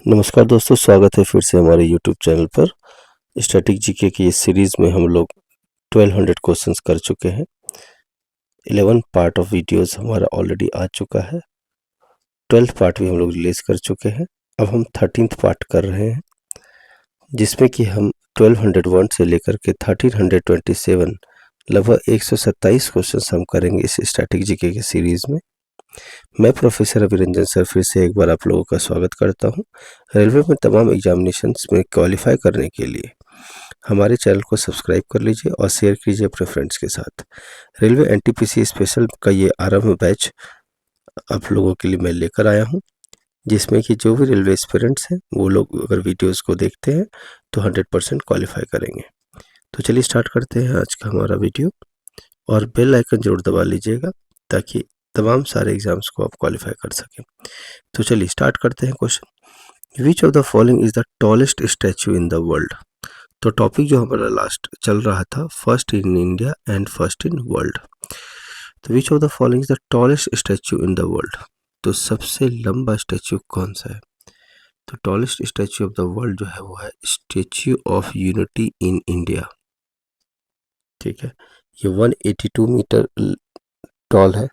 नमस्कार दोस्तों, स्वागत है फिर से हमारे YouTube चैनल पर। स्टैटिक जीके की इस सीरीज़ में हम लोग 1200 क्वेश्चंस कर चुके हैं। 11 पार्ट ऑफ वीडियोस हमारा ऑलरेडी आ चुका है। 12th पार्ट भी हम लोग रिलीज़ कर चुके हैं। अब हम 13th पार्ट कर रहे हैं, जिसमें कि हम 1201 से लेकर के 1327 लगभग 127 क्वेश्चंस हम करेंगे इस स्टैटिक जीके की सीरीज़ में। मैं प्रोफेसर अभिरंजन सर फिर से एक बार आप लोगों का स्वागत करता हूं। रेलवे में तमाम एग्जामिनेशंस में क्वालिफाई करने के लिए हमारे चैनल को सब्सक्राइब कर लीजिए और शेयर कीजिए अपने फ्रेंड्स के साथ। रेलवे एनटीपीसी स्पेशल का ये आरंभ बैच आप लोगों के लिए मैं लेकर आया हूं, जिसमें कि जो भी रेलवे एस्पिरेंट्स हैं वो लोग अगर वीडियोस को देखते हैं तो 100% क्वालिफाई करेंगे। तो चलिए स्टार्ट करते हैं आज का हमारा वीडियो, और बेल आइकन जरूर दबा लीजिएगा ताकि तमाम सारे एग्जाम्स को आप क्वालिफाई कर सकें। तो चलिए स्टार्ट करते हैं question. Which of the following is the tallest statue in the world. तो टॉपिक जो हमारा लास्ट चल रहा था, first in India and first in world. तो which of the following is the tallest statue in the world. तो सबसे लंबा स्टैचू कौन सा है? तो tallest statue of the world जो है वो है statue of unity in India. ठीक है, ये 182 मीटर टॉल है।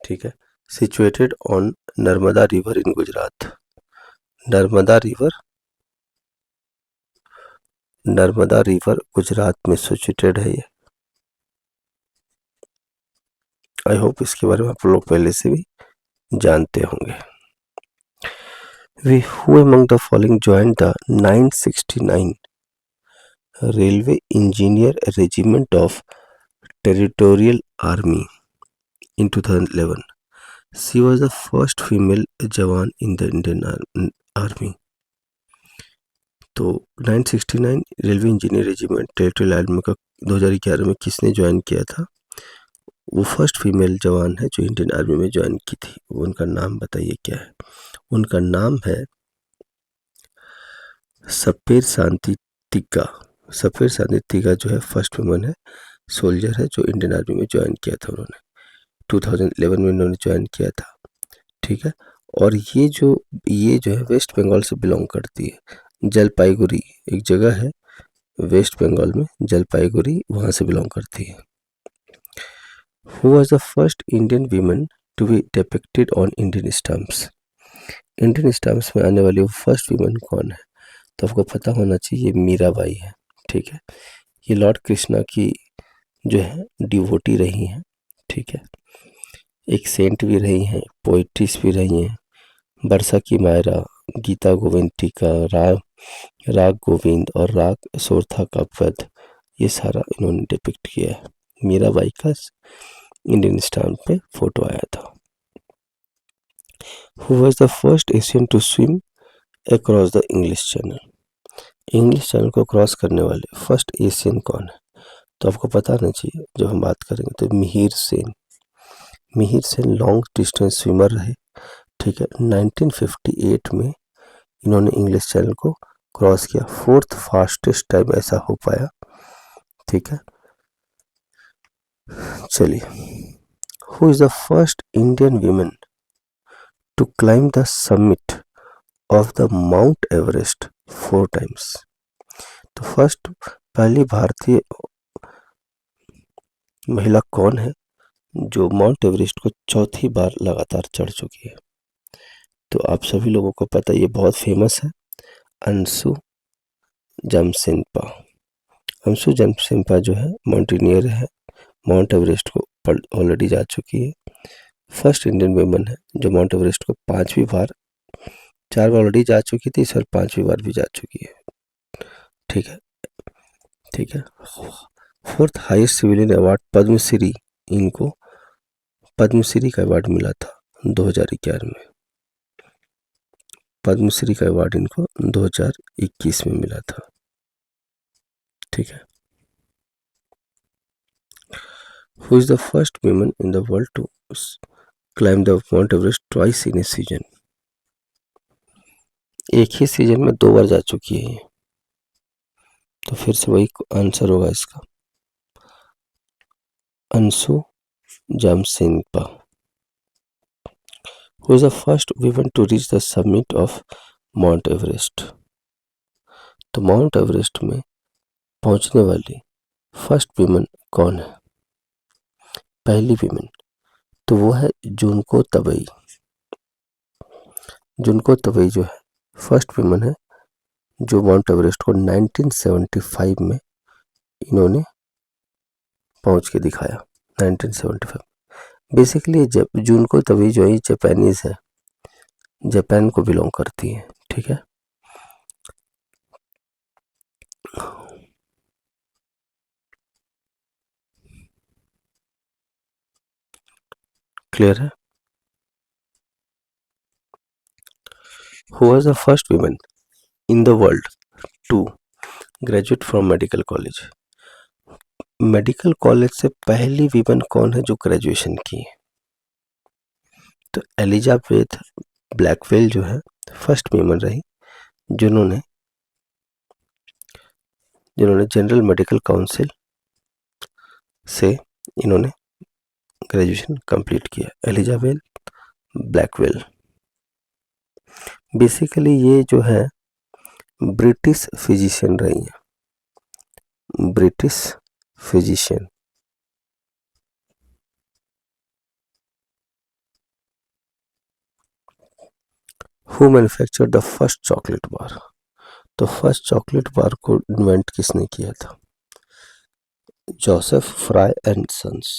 ठीक है, situated on Narmada river in Gujarat. Narmada river Gujarat में सिचुएटेड है ये। आई होप इसके बारे में आप लोग पहले से भी जानते होंगे। Who among the following joined the 969 Railway Engineer Regiment of Territorial Army in 2011? She was the first female जवान in the Indian Army. तो 969 railway engineer regiment territorial army का 2011 में किसने ज्वाइन किया था? वो फर्स्ट फीमेल जवान है जो इंडियन आर्मी में ज्वाइन की थी। उनका नाम बताइए क्या है? उनका नाम है सपेर शांति तिग्गा। सपेर शांति तिग्गा जो है फर्स्ट वुमन है, सोल्जर है जो इंडियन आर्मी में ज्वाइन किया था। उन्होंने 2011 में उन्होंने ज्वाइन किया था। ठीक है, और ये जो है वेस्ट बंगाल से बिलोंग करती है। जलपाईगुड़ी एक जगह है वेस्ट बंगाल में, जलपाईगुड़ी, वहाँ से बिलोंग करती है। Who was the first Indian woman to be depicted on Indian stamps? Indian stamps में आने वाली वो फर्स्ट वुमन कौन है? तो आपको पता होना चाहिए, मीराबाई है। ठीक है, ये लॉर्ड कृष्णा की जो है डिवोटी रही हैं। ठीक है, एक सेंट भी रही हैं, पोइट्रीज भी रही हैं। बरसा की मायरा, गीता गोविंद टीका, राग गोविंद और राग सोरथा का पद, ये सारा इन्होंने डिपिक्ट किया है। मीराबाई का इंडियन स्टैम्प पे फोटो आया था। Who was the first Asian to swim across the English Channel? English channel को क्रॉस करने वाले फर्स्ट एशियन कौन है? तो आपको पता होना चाहिए, जब हम बात करेंगे तो Mihir Sen. Mihir Sen long distance swimmer रहे। ठीक है, 1958 में इन्होंने इंग्लिश चैनल को क्रॉस किया। 4th फास्टेस्ट टाइम ऐसा हो पाया। ठीक है, चलिए, who is the first Indian women to climb the summit of the Mount Everest 4 times? तो फर्स्ट पहली भारतीय महिला कौन है जो माउंट एवरेस्ट को 4थी बार लगातार चढ़ चुकी है? तो आप सभी लोगों को पता, ये बहुत फेमस है, अंशु जमसेंपा। अंशु जमसेंपा जो है माउंटेनियर है, माउंट एवरेस्ट को ऑलरेडी जा चुकी है। फर्स्ट इंडियन वुमन है जो माउंट एवरेस्ट को 5वीं बार, 4 बार ऑलरेडी जा चुकी थी, इस बार 5वीं बार भी जा चुकी है। ठीक है, ठीक है। 4th highest civilian award Padmashri, इनको पद्मश्री का अवार्ड मिला था 2011 में। पद्मश्री का अवार्ड इनको 2021 में मिला था। ठीक है, who is the first woman in the world to climb the Mount Everest twice in a season? एक ही सीजन में 2 बार जा चुकी है ये। तो फिर से वही आंसर होगा इसका, Anshu Jamsenpa. Who is the first women to reach the summit of Mount Everest? तो माउंट एवरेस्ट में पहुंचने वाली फर्स्ट वीमन कौन है? पहली वीमन तो वो है जुनको तबई। जुनको तबई जो है फर्स्ट वीमन है जो माउंट एवरेस्ट को 1975 में इन्होंने पहुंच के दिखाया। 1975 बेसिकली जब जुनको तबई जो है जापानीज है, जापान को बिलोंग करती है। ठीक है, क्लियर है? Who was the first women in the world to graduate from medical college? Medical college से पहली वीमन कौन है जो ग्रेजुएशन की है? तो एलिजाबेथ ब्लैकवेल जो है फर्स्ट वीमन रही जिन्होंने जनरल मेडिकल काउंसिल से इन्होंने ग्रेजुएशन कंप्लीट किया। एलिजाबेथ ब्लैकवेल बेसिकली ये जो है ब्रिटिश फिजिशियन रही है, British physician. Who manufactured the first chocolate bar? तो फर्स्ट चॉकलेट बार को इन्वेंट किसने किया था? Joseph Fry and Sons.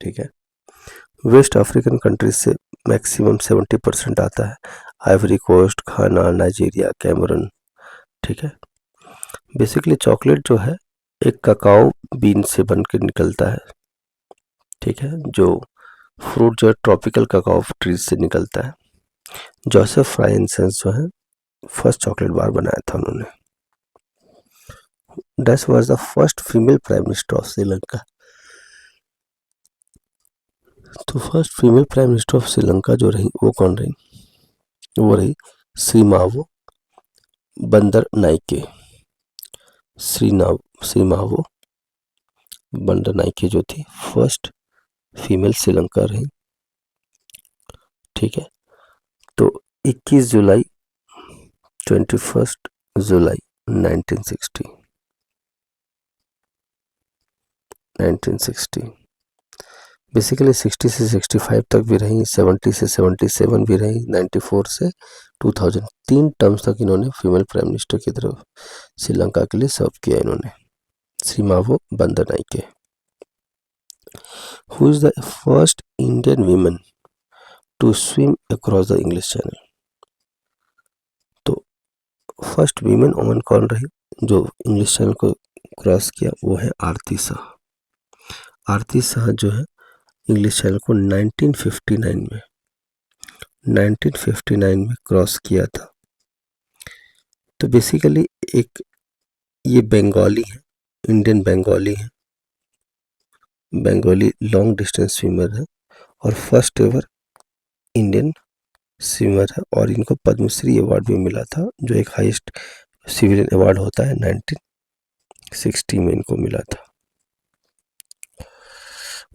ठीक है, वेस्ट अफ्रीकन कंट्रीज से मैक्सिमम 70% आता है। Ivory Coast, Ghana, Nigeria, Cameroon. ठीक है, बेसिकली चॉकलेट जो है एक ककाओ बीन से बन के निकलता है। ठीक है, जो फ्रूट जो है ट्रॉपिकल ककाओ ट्रीज से निकलता है। जोसेफ फ्राई एंड सन्स जो है फर्स्ट चॉकलेट बार बनाया था उन्होंने। Dash was the first female prime minister of Sri Lanka? तो first female prime minister of Sri Lanka जो रही वो कौन रही? वो रही श्रीमावो बंदर नाइके। श्रीमावो बंदर नाइके जो थी फर्स्ट फीमेल श्रीलंका रही। ठीक है, तो 21 जुलाई 21 जुलाई 1960 बेसिकली 60 से 65 तक भी रही, 70 से 77 भी रही, 94 से 2000 3 टर्म्स तक इन्होंने फीमेल प्राइम मिनिस्टर की तरफ श्रीलंका के लिए सर्व किया इन्होंने। Sirimavo Bandaranaike. Who is the first Indian women to swim across the English channel? तो फर्स्ट वीमेन वुमन कौन रही जो इंग्लिश चैनल को क्रॉस किया? वो है आरती शाह। आरती शाह जो है इंग्लिश चैनल को 1959 में क्रॉस किया था। तो बेसिकली एक ये बंगाली है, इंडियन बंगाली है, बंगाली लॉन्ग डिस्टेंस स्विमर है और फर्स्ट एवर इंडियन स्विमर है और इनको पद्मश्री अवार्ड भी मिला था जो एक हाईएस्ट सिविलियन अवार्ड होता है, 1960 में इनको मिला था।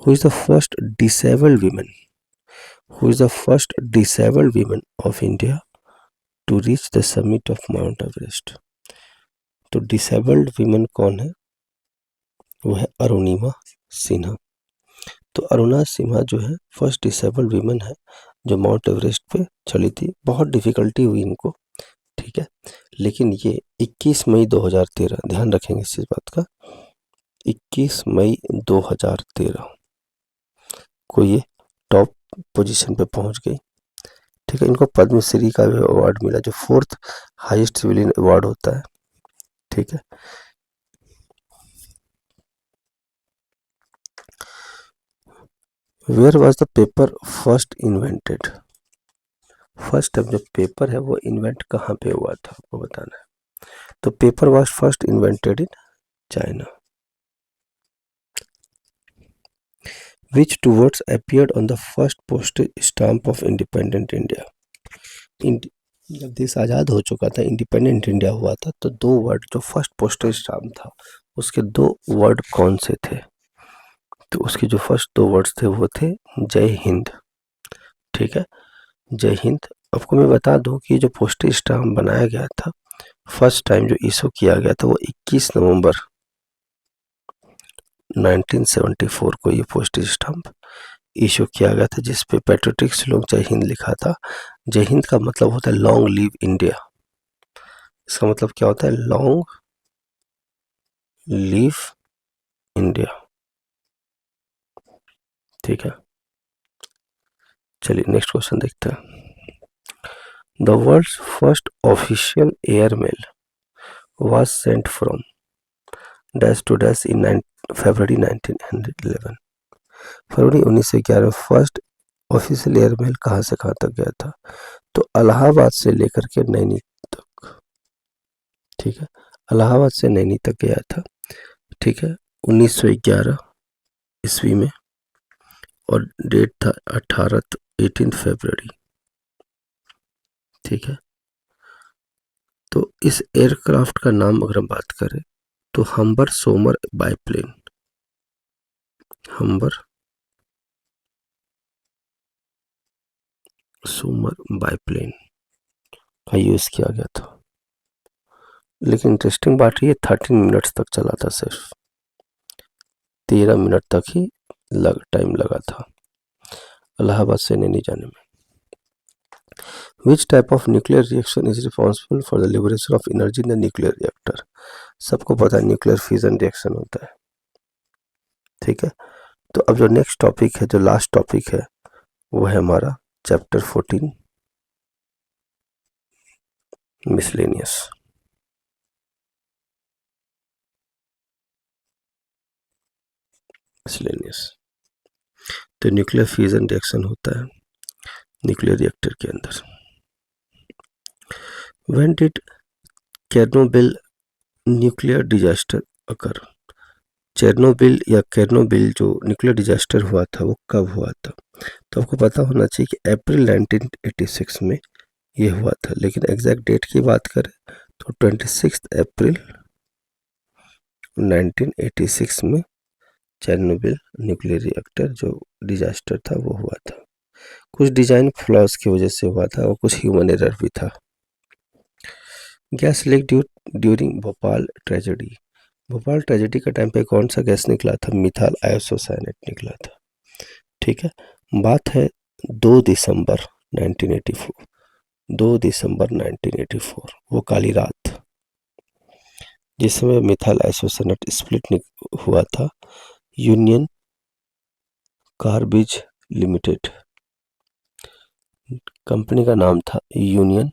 Who is the first disabled woman? Who is the first disabled woman of India to reach the summit of Mount Everest? तो डिसेबल्ड वीमेन कौन है? वो है अरुणिमा सिन्हा। तो अरुणा सिन्हा जो है फर्स्ट डिसेबल्ड वीमेन है जो माउंट एवरेस्ट पे चली थी। बहुत डिफिकल्टी हुई इनको, ठीक है, लेकिन ये 21 मई 2013, ध्यान रखेंगे इस बात का, 21 मई 2013 को ये टॉप पोजीशन पे पहुंच गई। ठीक है, इनको पद्मश्री का भी अवार्ड मिला जो 4th हाईएस्ट सिविलियन अवार्ड होता है। ठीक है, where was the paper first invented? First time जो पेपर है वो इन्वेंट कहाँ पे हुआ था आपको बताना है। तो paper was first invented in China. Which two words appeared on the first postage stamp of independent India? जब देश आज़ाद हो चुका था, इंडिपेंडेंट इंडिया हुआ था, तो 2 वर्ड जो फर्स्ट पोस्टेज स्टाम्प था उसके 2 वर्ड कौन से थे? तो उसके जो फर्स्ट 2 वर्ड्स थे वो थे जय हिंद। ठीक है, जय हिंद। आपको मैं बता दूं कि जो पोस्टल स्टाम्प बनाया गया था, फर्स्ट टाइम जो इशू किया गया था वो 21 नवंबर 1974 को ये पोस्टल स्टाम्प इशू किया गया था, जिस पे पैट्रियोटिक स्लोगन जय हिंद लिखा था। जय हिंद का मतलब होता है लॉन्ग लिव इंडिया। इसका मतलब क्या होता है? Long live India. ठीक है, चलिए नेक्स्ट क्वेश्चन देखते हैं। The world's first official airmail was sent from dash to dash in February 1911। फरवरी 1911 फर्स्ट ऑफिशियल एयरमेल कहाँ से कहाँ तक गया था? तो इलाहाबाद से लेकर के नैनी तक। ठीक है, इलाहाबाद से नैनी तक गया था। ठीक है, 1911 ईस्वी में, और डेट था 18 फरवरी। ठीक है, तो इस एयरक्राफ्ट का नाम अगर हम बात करें तो हम्बर सोमर बाईप्लेन, हम्बर सोमर बाईप्लेन का यूज़ किया गया था। लेकिन इंटरेस्टिंग बात ये 13 मिनट्स तक चला था, सिर्फ 13 मिनट तक ही टाइम लगा था इलाहाबाद से नैनी जाने में। Which type of nuclear reaction is responsible for the liberation of energy in the nuclear reactor? सबको पता है न्यूक्लियर फ्यूजन रिएक्शन होता है। ठीक है, तो अब जो नेक्स्ट टॉपिक है, जो लास्ट टॉपिक है, वो है हमारा चैप्टर 14 मिसलेनियस। मिसलेनियस तो न्यूक्लियर फ्यूजन रिएक्शन होता है न्यूक्लियर रिएक्टर के अंदर। When did Chernobyl nuclear disaster occur? Chernobyl या केरनोबिल जो न्यूक्लियर डिजास्टर हुआ था वो कब हुआ था? तो आपको पता होना चाहिए कि अप्रैल 1986 में ये हुआ था, लेकिन एग्जैक्ट डेट की बात करें तो 26 अप्रैल 1986 में चेरनोबिल न्यूक्लियर रिएक्टर जो डिजास्टर था वो हुआ था। कुछ डिजाइन फ्लॉज की वजह से हुआ था और कुछ ह्यूमन एरर भी था। Gas leak during Bhopal tragedy. Bhopal tragedy का टाइम पे कौन सा गैस निकला था? मिथाइल आइसोसाइनेट निकला था। ठीक है, बात है 2 दिसंबर 1984। 2 दिसंबर 1984 वो काली रात, जिस समय मिथाइल आइसोसाइनेट स्प्लिट हुआ था। यूनियन कार्बाइड लिमिटेड, कंपनी का नाम था यूनियन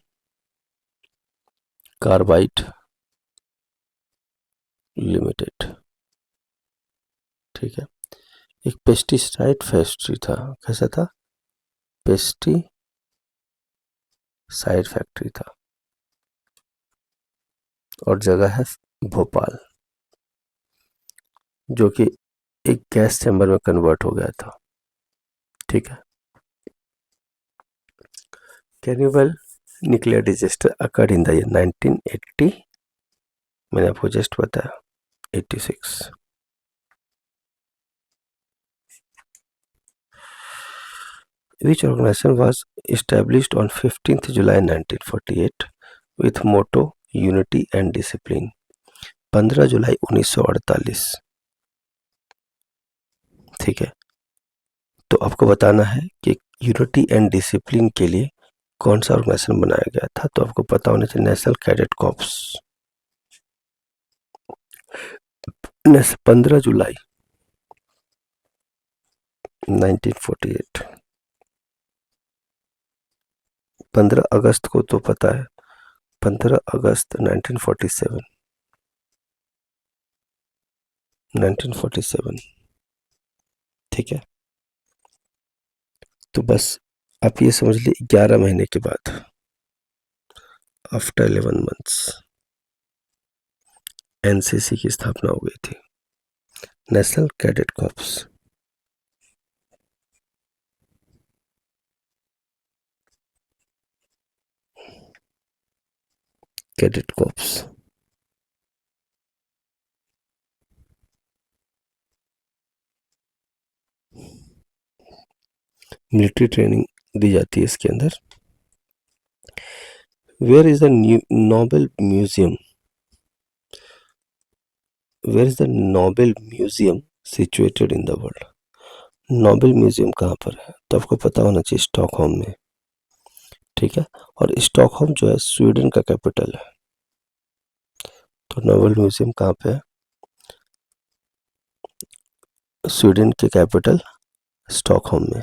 कार्बाइड लिमिटेड। ठीक है, एक पेस्टिसाइड फैक्ट्री था। कैसा था? पेस्टिसाइड फैक्ट्री था, और जगह है भोपाल, जो कि एक गैस चैम्बर में कन्वर्ट हो गया था। ठीक है, cannibal nuclear disaster occurred in the year 1980। मैंने आपको जस्ट बताया 86। Which organization was established on 15th July 1948 with motto Unity and Discipline? 15 जुलाई 1948। ठीक है, तो आपको बताना है कि यूनिटी एंड डिसिप्लिन के लिए कौन सा ऑर्गेनाइजेशन बनाया गया था। तो आपको पता होना चाहिए नेशनल कैडेट कॉर्प्स। 15 जुलाई 1948। 15 अगस्त को तो पता है, 15 अगस्त 1947। 1947। ठीक है, तो बस आप ये समझ लीजिए 11 महीने के बाद, आफ्टर 11 मंथ्स, एनसीसी की स्थापना हो गई थी, national cadet corps. Cadet corps. Military training दी जाती है इसके अंदर। Where is the Nobel museum, where is the Nobel museum situated in the world? Nobel museum कहाँ पर है? तो आपको पता होना चाहिए स्टॉकहोम में, ठीक है। और स्टॉकहोम जो है स्वीडन का कैपिटल है। तो नोबेल म्यूजियम कहाँ पे है? स्वीडन के कैपिटल स्टॉकहोम में।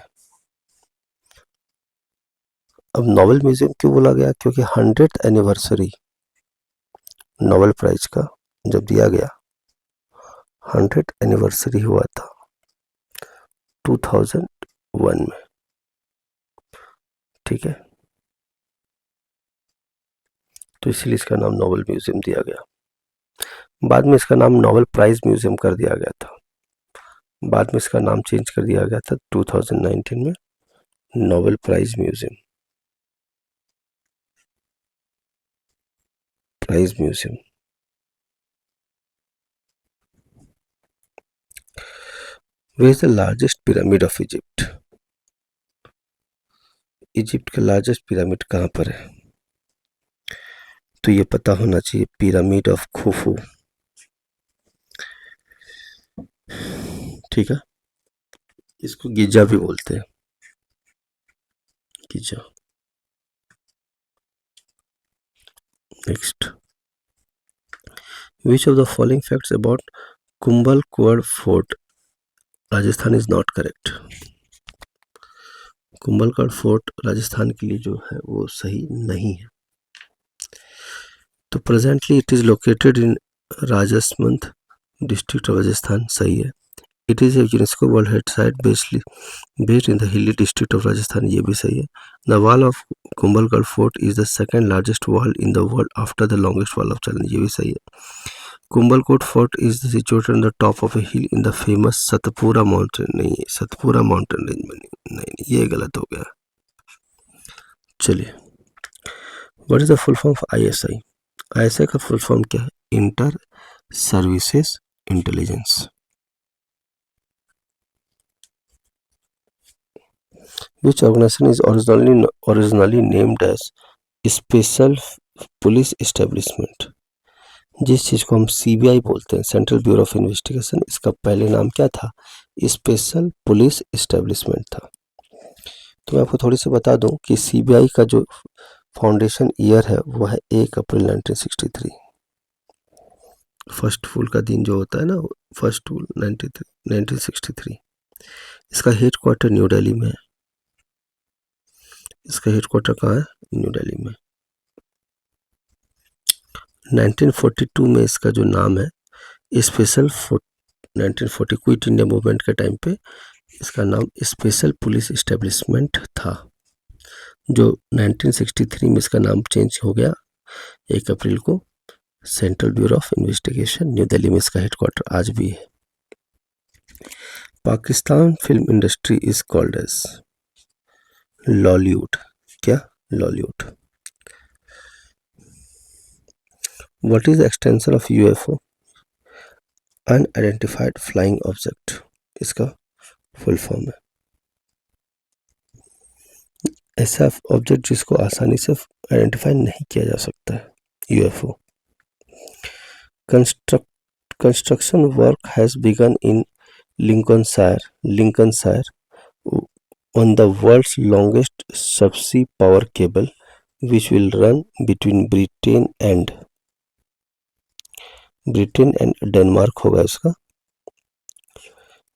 अब नोबेल म्यूजियम क्यों बोला गया? क्योंकि 100th एनिवर्सरी नोबेल प्राइज का जब दिया गया, 100th एनिवर्सरी हुआ था 2001 में, ठीक है। तो इसलिए इसका नाम नोबेल म्यूजियम दिया गया। बाद में इसका नाम नोबेल प्राइज म्यूजियम कर दिया गया था। बाद में इसका नाम चेंज कर दिया गया था 2019 में Nobel prize museum, prize museum. Where is the largest pyramid of Egypt? Egypt का लार्जेस्ट पिरामिड कहाँ पर है? तो ये पता होना चाहिए, पिरामिड ऑफ खुफू, ठीक है। इसको गिजा भी बोलते हैं, Giza. Next, which of the following facts about Kumbhalgarh fort Rajasthan is not correct? Kumbhalgarh fort Rajasthan के लिए जो है वो सही नहीं है। तो presently it is located in Rajsamand district of Rajasthan, सही है। It is a UNESCO world heritage site based in the hilly district of Rajasthan, ये भी सही है। The wall of Kumbhalgarh fort is the second largest wall in the world after the longest wall of China, ये भी सही है। कुंभलकोट fort is situated on the top of a hill in the famous Satpura mountain, नहीं है, Satpura mountain range में नहीं, ये गलत हो गया। चलिए, what is the full form of ISI? ISI का फुल फॉर्म क्या है? Inter services intelligence. Which organization is originally named as special police establishment? जिस चीज़ को हम CBI बोलते हैं, सेंट्रल ब्यूरो ऑफ इन्वेस्टिगेशन, इसका पहले नाम क्या था? स्पेशल पुलिस एस्टेब्लिशमेंट था। तो मैं आपको थोड़ी सी बता दूं कि CBI का जो फाउंडेशन ईयर है वो है 1 अप्रैल 1963। फर्स्ट फूल का दिन जो होता है ना, फर्स्ट फूल 1963। इसका हेड क्वार्टर न्यू दिल्ली में है। इसका हेड क्वार्टर कहाँ है? न्यू दिल्ली में। 1942 में इसका जो नाम है स्पेशल 1940 क्विट इंडिया मूवमेंट के टाइम पे इसका नाम स्पेशल पुलिस एस्टेब्लिशमेंट था, जो 1963 में इसका नाम चेंज हो गया 1 अप्रैल को central bureau of investigation, new Delhi में इसका हेडक्वार्टर आज भी है। Pakistan film industry is called as Lollywood, क्या? Lollywood. What is extension of UFO? Unidentified flying object, इसका फुल फॉर्म है। ऐसा ऑब्जेक्ट जिसको आसानी से आइडेंटिफाई नहीं किया जा सकता है, UFO। Construction work has begin in Lincolnshire on the world's longest subsea power cable which will run between Britain and Denmark होगा इसका,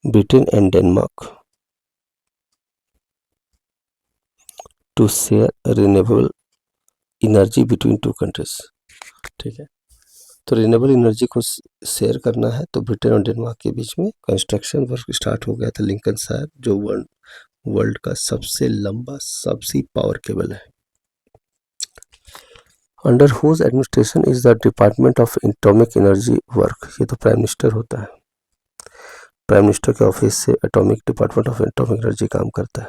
Britain and Denmark to share renewable energy between two countries, ठीक है। तो renewable energy को share करना है तो Britain और डेनमार्क के बीच में कंस्ट्रक्शन वर्क स्टार्ट हो गया था लिंकनशायर, जो वर्ल्ड का सबसे लंबा सबसी पावर केबल है। Under whose administration is the department of atomic energy work? ये तो प्राइम मिनिस्टर होता है। प्राइम मिनिस्टर के ऑफिस से atomic department of atomic energy काम करता है।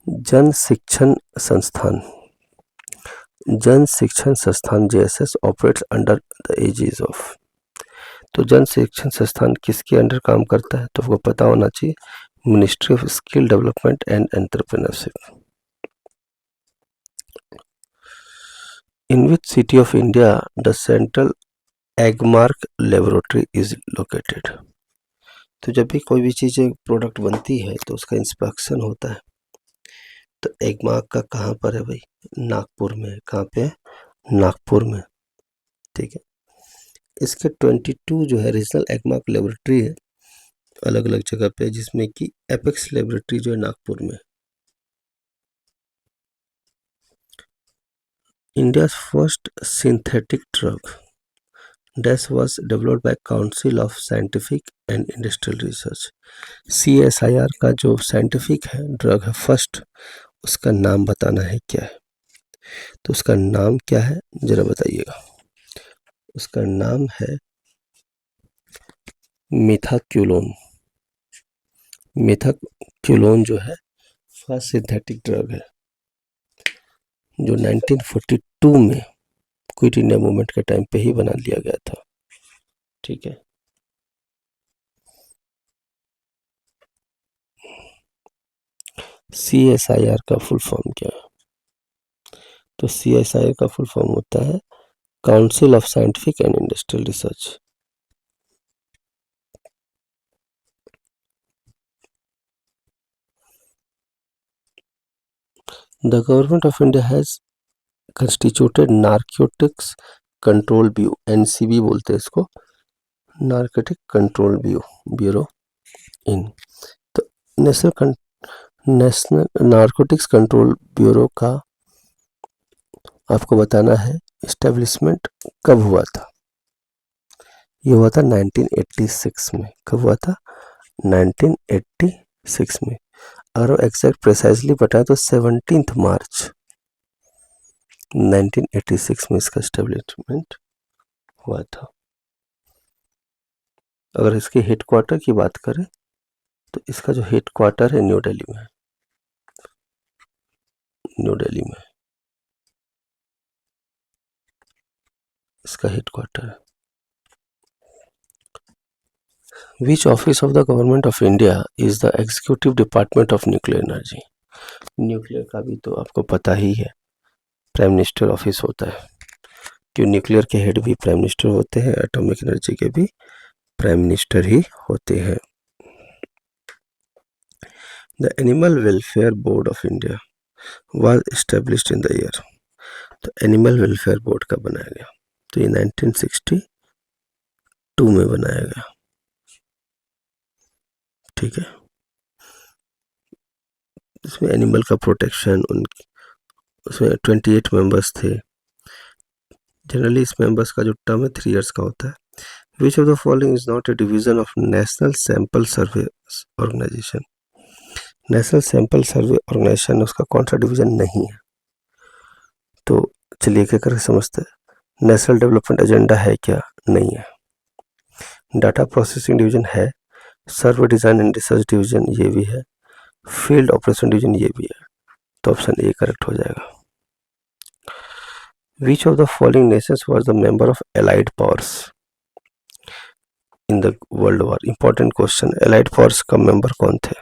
Jan Shikshan Sansthan JSS operates under the aegis of. तो जन शिक्षण संस्थान किसके अंडर काम करता है? तो आपको पता होना चाहिए ministry of skill development and entrepreneurship. In which city of India the central Agmark laboratory is located. तो जब भी कोई भी चीज़ प्रोडक्ट बनती है तो उसका इंस्पेक्शन होता है, तो एगमार्क का कहाँ पर है भाई? नागपुर में है। कहाँ पे है? नागपुर में। ठीक है, इसके 22 जो है रीजनल एगमार्क लेबोरेटरी है अलग अलग जगह पे, जिसमें कि एपेक्स लेबोरेटरी जो है नागपुर में। India's first synthetic drug dash was developed by Council of Scientific and Industrial Research। CSIR का जो साइंटिफिक है ड्रग है फर्स्ट, उसका नाम बताना है क्या है। तो उसका नाम क्या है जरा बताइएगा। उसका नाम है मिथाक्यूलोन। मिथाक्यूलोन जो है फर्स्ट सिंथेटिक ड्रग है जो 1942 में क्विट इंडिया मूवमेंट के टाइम पे ही बना लिया गया था। ठीक है, CSIR का फुल फॉर्म क्या है? तो CSIR का फुल फॉर्म होता है council of scientific and industrial research. The government of India has constituted narcotics control bureau, NCB बोलते हैं इसको, नार्कोटिक कंट्रोल ब्यूरो इन। तो नेशनल नार्कोटिक्स कंट्रोल ब्यूरो का आपको बताना है इस्टेब्लिशमेंट कब हुआ था। ये हुआ था 1986 में। कब हुआ था? 1986 में। अगर एग्जैक्ट प्रिसाइजली बताएं तो 17 मार्च 1986 में इसका इस्टेब्लिशमेंट हुआ था। अगर इसके हेडक्वार्टर की बात करें तो इसका जो हेडक्वार्टर है न्यू दिल्ली में। न्यू दिल्ली में इसका हेडक्वार्टर है। Which office of the government of India is the executive department of nuclear energy. Nuclear का भी तो आपको पता ही है, प्राइम मिनिस्टर ऑफिस होता है, क्यों न्यूक्लियर के हेड भी प्राइम मिनिस्टर होते हैं, एटॉमिक एनर्जी के भी प्राइम मिनिस्टर ही होते हैं। The animal welfare board of India was established in the year. तो एनिमल वेलफेयर बोर्ड का बनाया गया, तो ये 1962 में बनाया गया। ठीक है, इसमें एनिमल का प्रोटेक्शन, उसमें 28 मेंबर्स थे। जनरली इस मेंबर्स का जो टर्म है 3 इयर्स का होता है। Which of the following is not a division of National Sample Survey Organisation. National Sample Survey Organisation उसका कौन सा डिवीजन नहीं है? तो चलिए क्या करके समझते हैं। नेशनल डेवलपमेंट एजेंडा है क्या? नहीं है। डाटा प्रोसेसिंग डिवीजन है। सर्वे डिजाइन एंड रिसर्च डिवीजन ये भी है। फील्ड ऑपरेशन डिवीजन ये भी है। तो ऑप्शन ए करेक्ट हो जाएगा। Which of the following nations was the member of Allied Powers in the World War? Important question, Allied Powers का मेंबर कौन थे?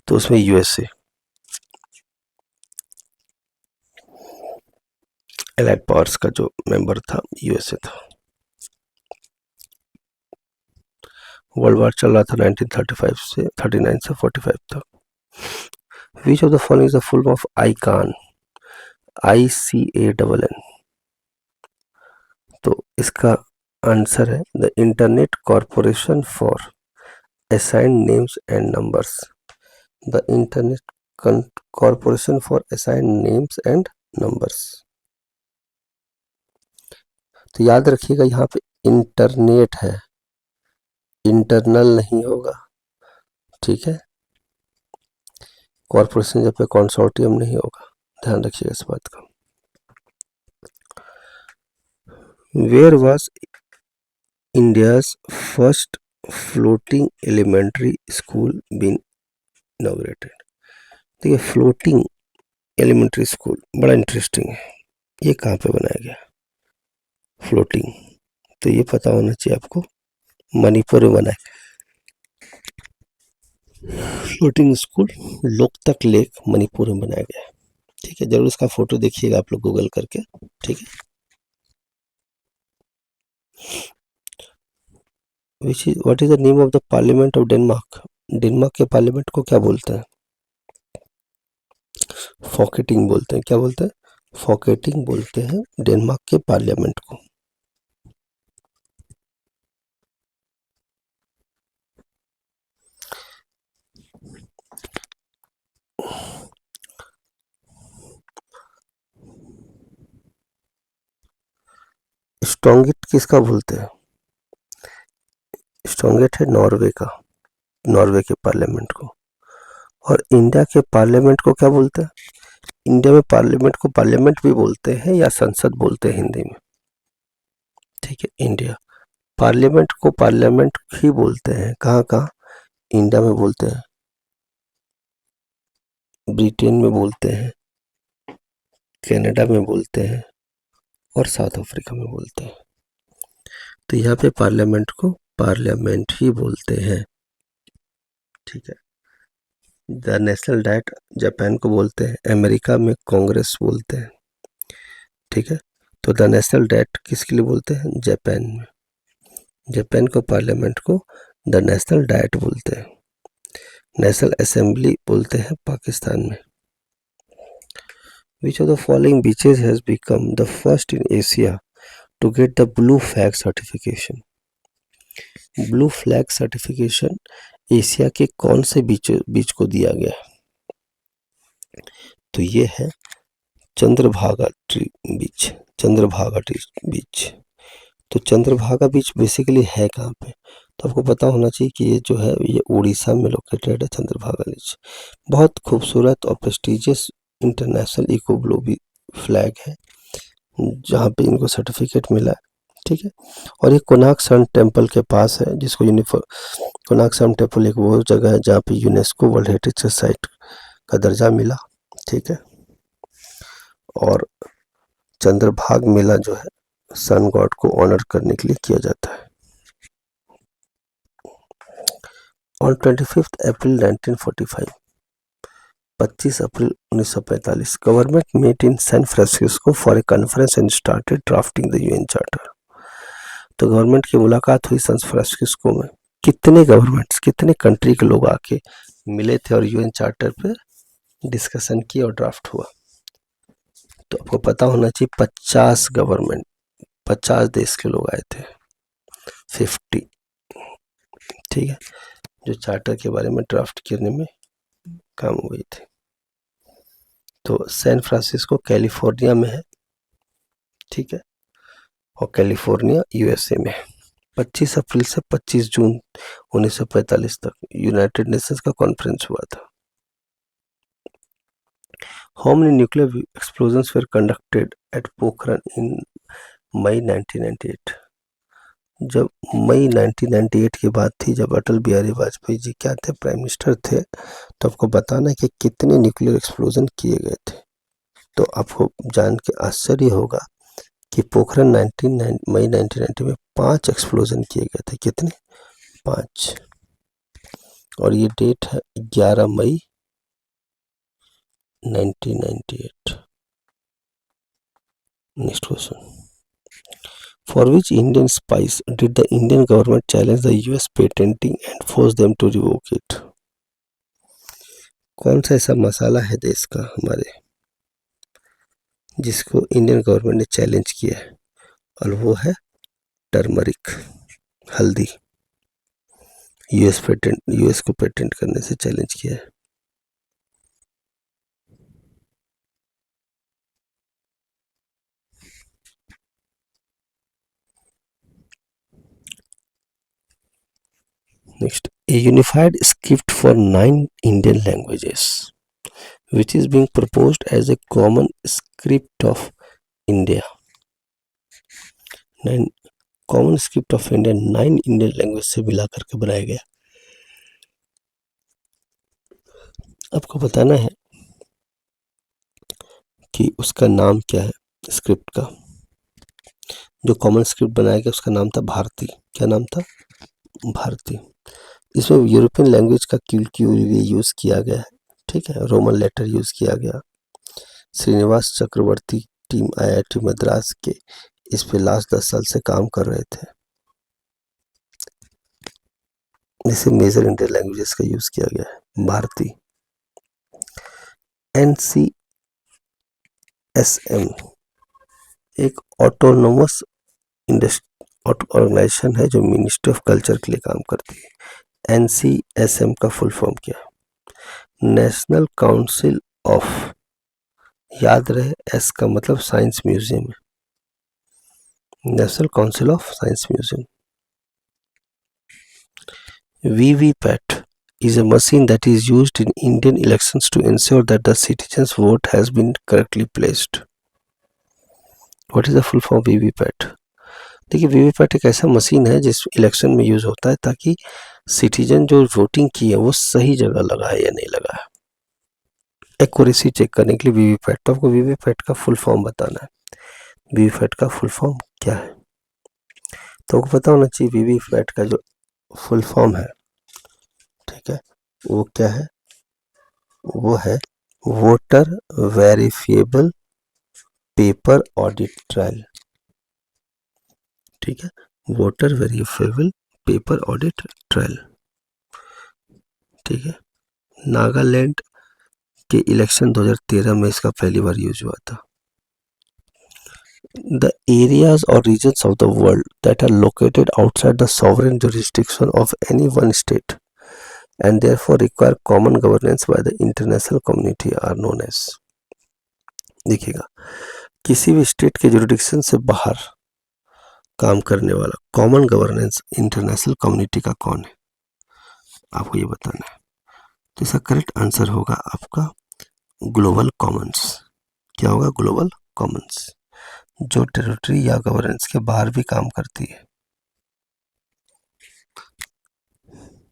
तो उसमें USA, Allied Powers का जो मेंबर था USA था। वर्ल्ड वार चल रहा था 1939 से 45 तक। Which of the following is the full form of ICANN? ICANN। तो इसका आंसर है the internet corporation for assigned names and numbers. The internet corporation for assigned names and numbers. तो याद रखिएगा यहाँ पे इंटरनेट है, इंटरनल नहीं होगा। ठीक है, कॉरपोरेशन जब पे कंसोर्टियम नहीं होगा, ध्यान रखिएगा इस बात का। Where was India's first floating elementary school been inaugurated. देखिए फ्लोटिंग एलिमेंट्री स्कूल बड़ा इंटरेस्टिंग है। ये कहाँ पे बनाया गया फ्लोटिंग? तो ये पता होना चाहिए आपको, मणिपुर में बना है। Floating school Loktak lake Manipur में बनाया गया है। ठीक है, जरूर इसका फोटो देखिएगा आप लोग गूगल करके। ठीक है, what is the name of the parliament of Denmark? Denmark के पार्लियामेंट को क्या बोलते हैं? फॉकेटिंग बोलते हैं। क्या बोलते हैं? फॉकेटिंग बोलते हैं डेनमार्क के पार्लियामेंट को। स्ट्रॉन्गेट किसका बोलते हैं? स्ट्रॉन्गेट है नॉर्वे का, नॉर्वे के पार्लियामेंट को। और इंडिया के पार्लियामेंट को क्या बोलते हैं? इंडिया में पार्लियामेंट को पार्लियामेंट भी बोलते हैं या संसद बोलते हैं हिंदी में। ठीक है, इंडिया पार्लियामेंट को पार्लियामेंट ही बोलते हैं। कहाँ कहाँ? इंडिया में बोलते हैं, ब्रिटेन में बोलते हैं, कनाडा में बोलते हैं और साउथ अफ्रीका में बोलते हैं। तो यहाँ पे पार्लियामेंट को पार्लियामेंट ही बोलते हैं। ठीक है, द नेशनल डाइट जापान को बोलते हैं, अमेरिका में कांग्रेस बोलते हैं। ठीक है, तो द नेशनल डाइट किसके लिए बोलते हैं? जापान में। जापान को पार्लियामेंट को द नेशनल डाइट बोलते हैं। नेशनल असेंबली बोलते हैं पाकिस्तान में। Which of the following beaches has become the first in Asia to get the blue flag certification? Blue flag certification Asia के कौन से बीच को दिया गया? तो ये है चंद्रभागा बीच। चंद्रभागा बीच। तो चंद्रभागा बीच बेसिकली है कहाँ पे? तो आपको पता होना चाहिए कि ये जो है ये उड़ीसा में लोकेटेड है चंद्रभागा बीच। बहुत खूबसूरत और prestigious international eco blue flag है जहाँ पे इनको सर्टिफिकेट मिला है। ठीक है, और ये कोणार्क सन टेम्पल के पास है, जिसको कोणार्क सन टेम्पल एक वो जगह है जहाँ पे यूनेस्को वर्ल्ड हेरिटेज साइट का दर्जा मिला। ठीक है, और चंद्रभाग मेला जो है सन गॉड को ऑनर करने के लिए किया जाता है। On 25 April 1945, 25 April 1945 government met in San Francisco for a conference and started drafting the UN charter. तो गवर्नमेंट की मुलाकात हुई सैन फ्रांसिस्को में। कितने गवर्नमेंट्स, कितने कंट्री के लोग आके मिले थे और यूएन चार्टर पे डिस्कशन किया और ड्राफ्ट हुआ? तो आपको पता होना चाहिए 50 गवर्नमेंट, 50 देश के लोग आए थे। 50। ठीक है, जो चार्टर के बारे में ड्राफ्ट करने में काम हुई थी। तो सैन फ्रांसिस्को कैलिफोर्निया में है। ठीक है, और कैलिफोर्निया यूएसए में है। 25 अप्रैल से 25 जून 1945 तक यूनाइटेड नेशंस का कॉन्फ्रेंस हुआ था। How many nuclear explosions were conducted at Pokhran in May 1998? जब मई 1998 की बात थी, जब अटल बिहारी वाजपेयी जी क्या थे, प्राइम मिनिस्टर थे, तो आपको बताना कि कितने न्यूक्लियर एक्सप्लोजन किए गए थे। तो आपको जान के आश्चर्य होगा कि पोखरण मई 1990 में 5 एक्सप्लोजन किए गए थे। कितने? 5। और ये डेट है 11 मई 1998। Next question, for which Indian spice did the Indian government challenge the US patenting and force them to revoke it? कौन सा ऐसा मसाला है देश का हमारे जिसको इंडियन गवर्नमेंट ने चैलेंज किया है, और वो है टर्मरिक, हल्दी। यूएस को पेटेंट करने से चैलेंज किया है। Next, a unified script for 9 Indian languages, which is being proposed as a common script of India. 9 common script of India 9 Indian language से मिला करके बनाया गया। आपको बताना है कि उसका नाम क्या है। स्क्रिप्ट का जो कॉमन स्क्रिप्ट बनाया गया उसका नाम था भारती। क्या नाम था? भारती। इसमें यूरोपियन लैंग्वेज का क्यू यूज़ किया गया है, ठीक है, रोमन लेटर यूज़ किया गया। श्रीनिवास चक्रवर्ती टीम IIT मद्रास के इस पे लास्ट 10 साल से काम कर रहे थे। इसे मेजर इंडियन लैंग्वेजेस का यूज़ किया गया है। भारती NCSM एक ऑटोनोमस ऑर्गेनाइजेशन है जो मिनिस्ट्री ऑफ कल्चर के लिए काम करती है। NCSM का फुल फॉर्म क्या है? नेशनल काउंसिल ऑफ, याद रहे एस का मतलब साइंस म्यूजियम है, national council of science museum. VVPAT is a machine that is used in Indian elections to ensure that the citizens' vote has been correctly placed. What is the full form of VVPAT? देखिए, VVPAT एक ऐसा machine है जिस election में use होता है ताकि citizen जो वोटिंग की है वो सही जगह लगा है या नहीं लगा है, एक्यूरेसी चेक करने के लिए वीवीपैट। तो आपको वीवीपैट का फुल फॉर्म बताना है। वीवीपैट का फुल फॉर्म क्या है तो आपको पता होना चाहिए। वीवीपैट का जो फुल फॉर्म है, ठीक है, वो क्या है? वो है voter verifiable paper audit trial, ठीक है, voter verifiable paper audit trial, ठीक है। नागालैंड के इलेक्शन 2013 में इसका पहली बार यूज हुआ था। The areas or regions of the world that are located outside the sovereign jurisdiction of any one state and therefore require common governance by the international community are known as। देखिएगा, किसी भी state के jurisdiction से बाहर काम करने वाला common governance international community का कौन है, आपको ये बताना है। तो इसका करेक्ट आंसर होगा आपका ग्लोबल कॉमन्स। क्या होगा? ग्लोबल कॉमन्स, जो टेरिटरी या गवर्नेंस के बाहर भी काम करती है।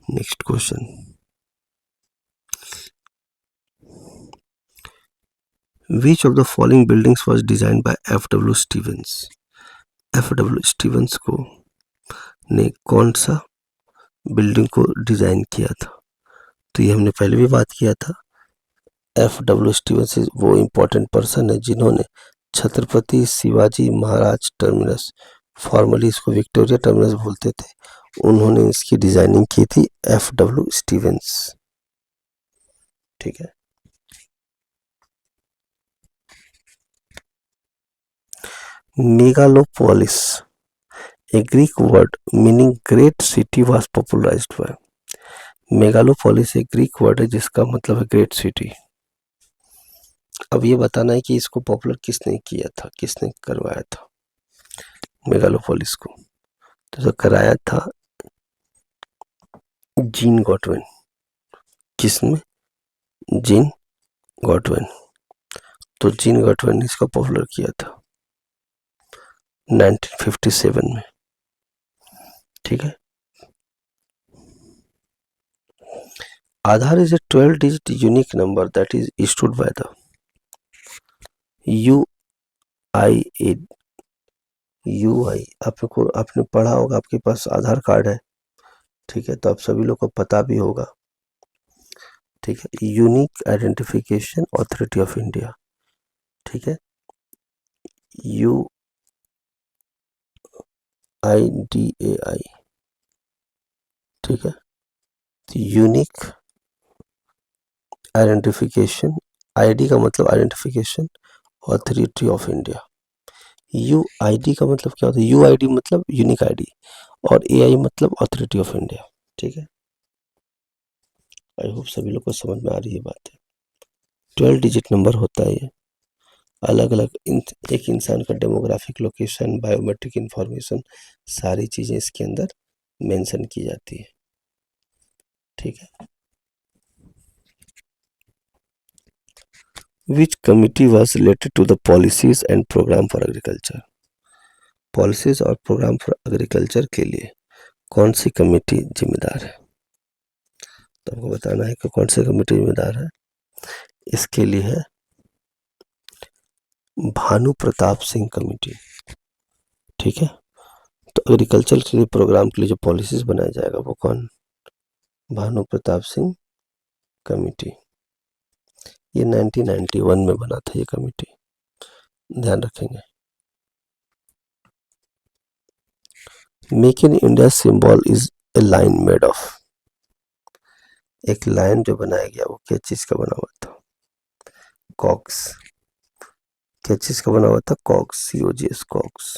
Next question, Which of the following buildings was designed by F.W. Stevens? F.W. Stevens को ने कौन सा बिल्डिंग को डिजाइन किया था? तो ये हमने पहले भी बात किया था। F.W. स्टीवंस वो इम्पोर्टेंट पर्सन है जिन्होंने छत्रपति शिवाजी महाराज टर्मिनस, फॉर्मली इसको विक्टोरिया टर्मिनस बोलते थे, उन्होंने इसकी डिजाइनिंग की थी F.W. स्टीवंस, ठीक है। Megalopolis, a Greek word meaning great city was popularized by। Megalopolis एक ग्रीक वर्ड है जिसका मतलब है ग्रेट सिटी। अब ये बताना है कि इसको पॉपुलर किसने किया था, किसने करवाया था मेगालोपोलिस को। तो जो कराया था जीन गॉटविन। किसने? जीन गॉटविन। तो जीन गॉटविन ने इसको पॉपुलर किया था 1957 में, ठीक है। Aadhaar is a 12-digit unique number that is issued by the UI। आपने पढ़ा होगा, आपके पास आधार कार्ड है, ठीक है, तो आप सभी लोग को पता भी होगा, ठीक है, unique identification authority of India, ठीक है, UIDAI, ठीक है, यूनिक आइडेंटिफिकेशन, आईडी का मतलब identification authority of India. UID का मतलब क्या होता है? UID मतलब यूनिक आईडी और AI मतलब अथॉरिटी ऑफ इंडिया, ठीक है। आई होप सभी लोग को समझ में आ रही है बात है। 12 डिजिट नंबर होता है ये, अलग अलग एक इंसान का डेमोग्राफिक लोकेशन, बायोमेट्रिक इंफॉर्मेशन, सारी चीजें इसके अंदर मेंशन की जाती है, ठीक है। Which committee was related to the policies and program for agriculture? Policies और प्रोग्राम फॉर एग्रीकल्चर के लिए कौन सी कमेटी जिम्मेदार है? तो आपको बताना है कि कौन सी कमेटी जिम्मेदार है। इसके लिए है भानु प्रताप सिंह कमेटी, ठीक है। तो एग्रीकल्चर के लिए प्रोग्राम के लिए जो पॉलिसीज बनाया जाएगा वो कौन भानु प्रताप सिंह कमेटी। ये 1991 में बना था ये कमेटी, ध्यान रखेंगे। Make in India symbol is a line made of. एक लाइन जो बनाया गया वो क्या चीज का बना हुआ था? कॉक्स। क्या चीज का बना हुआ था? COX, COGS, COX.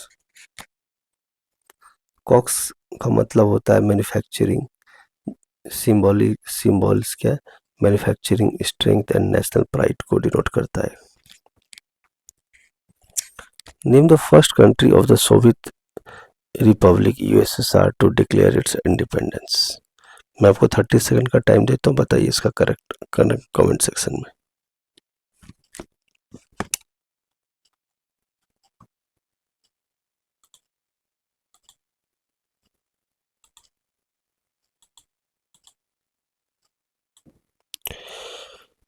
कॉक्स का मतलब होता है मैन्युफैक्चरिंग, सिंबल्स क्या है? Manufacturing strength and national pride को डिनोट करता है। Name the first country of the Soviet republic USSR to declare its independence. मैं आपको 30 सेकंड का टाइम देता हूँ, बताइए इसका करेक्ट कमेंट सेक्शन में।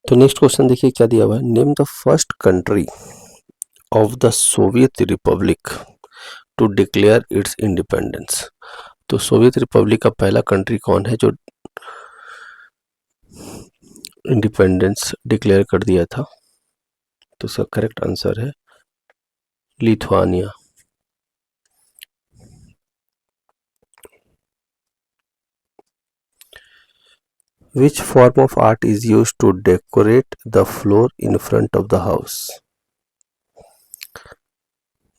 तो नेक्स्ट क्वेश्चन देखिए क्या दिया हुआ है। Name the first country of the Soviet republic to declare its independence. तो सोवियत रिपब्लिक का पहला कंट्री कौन है जो इंडिपेंडेंस डिक्लेयर कर दिया था? तो उसका करेक्ट आंसर है Lithuania. Which form of art is used to decorate the floor in front of the house?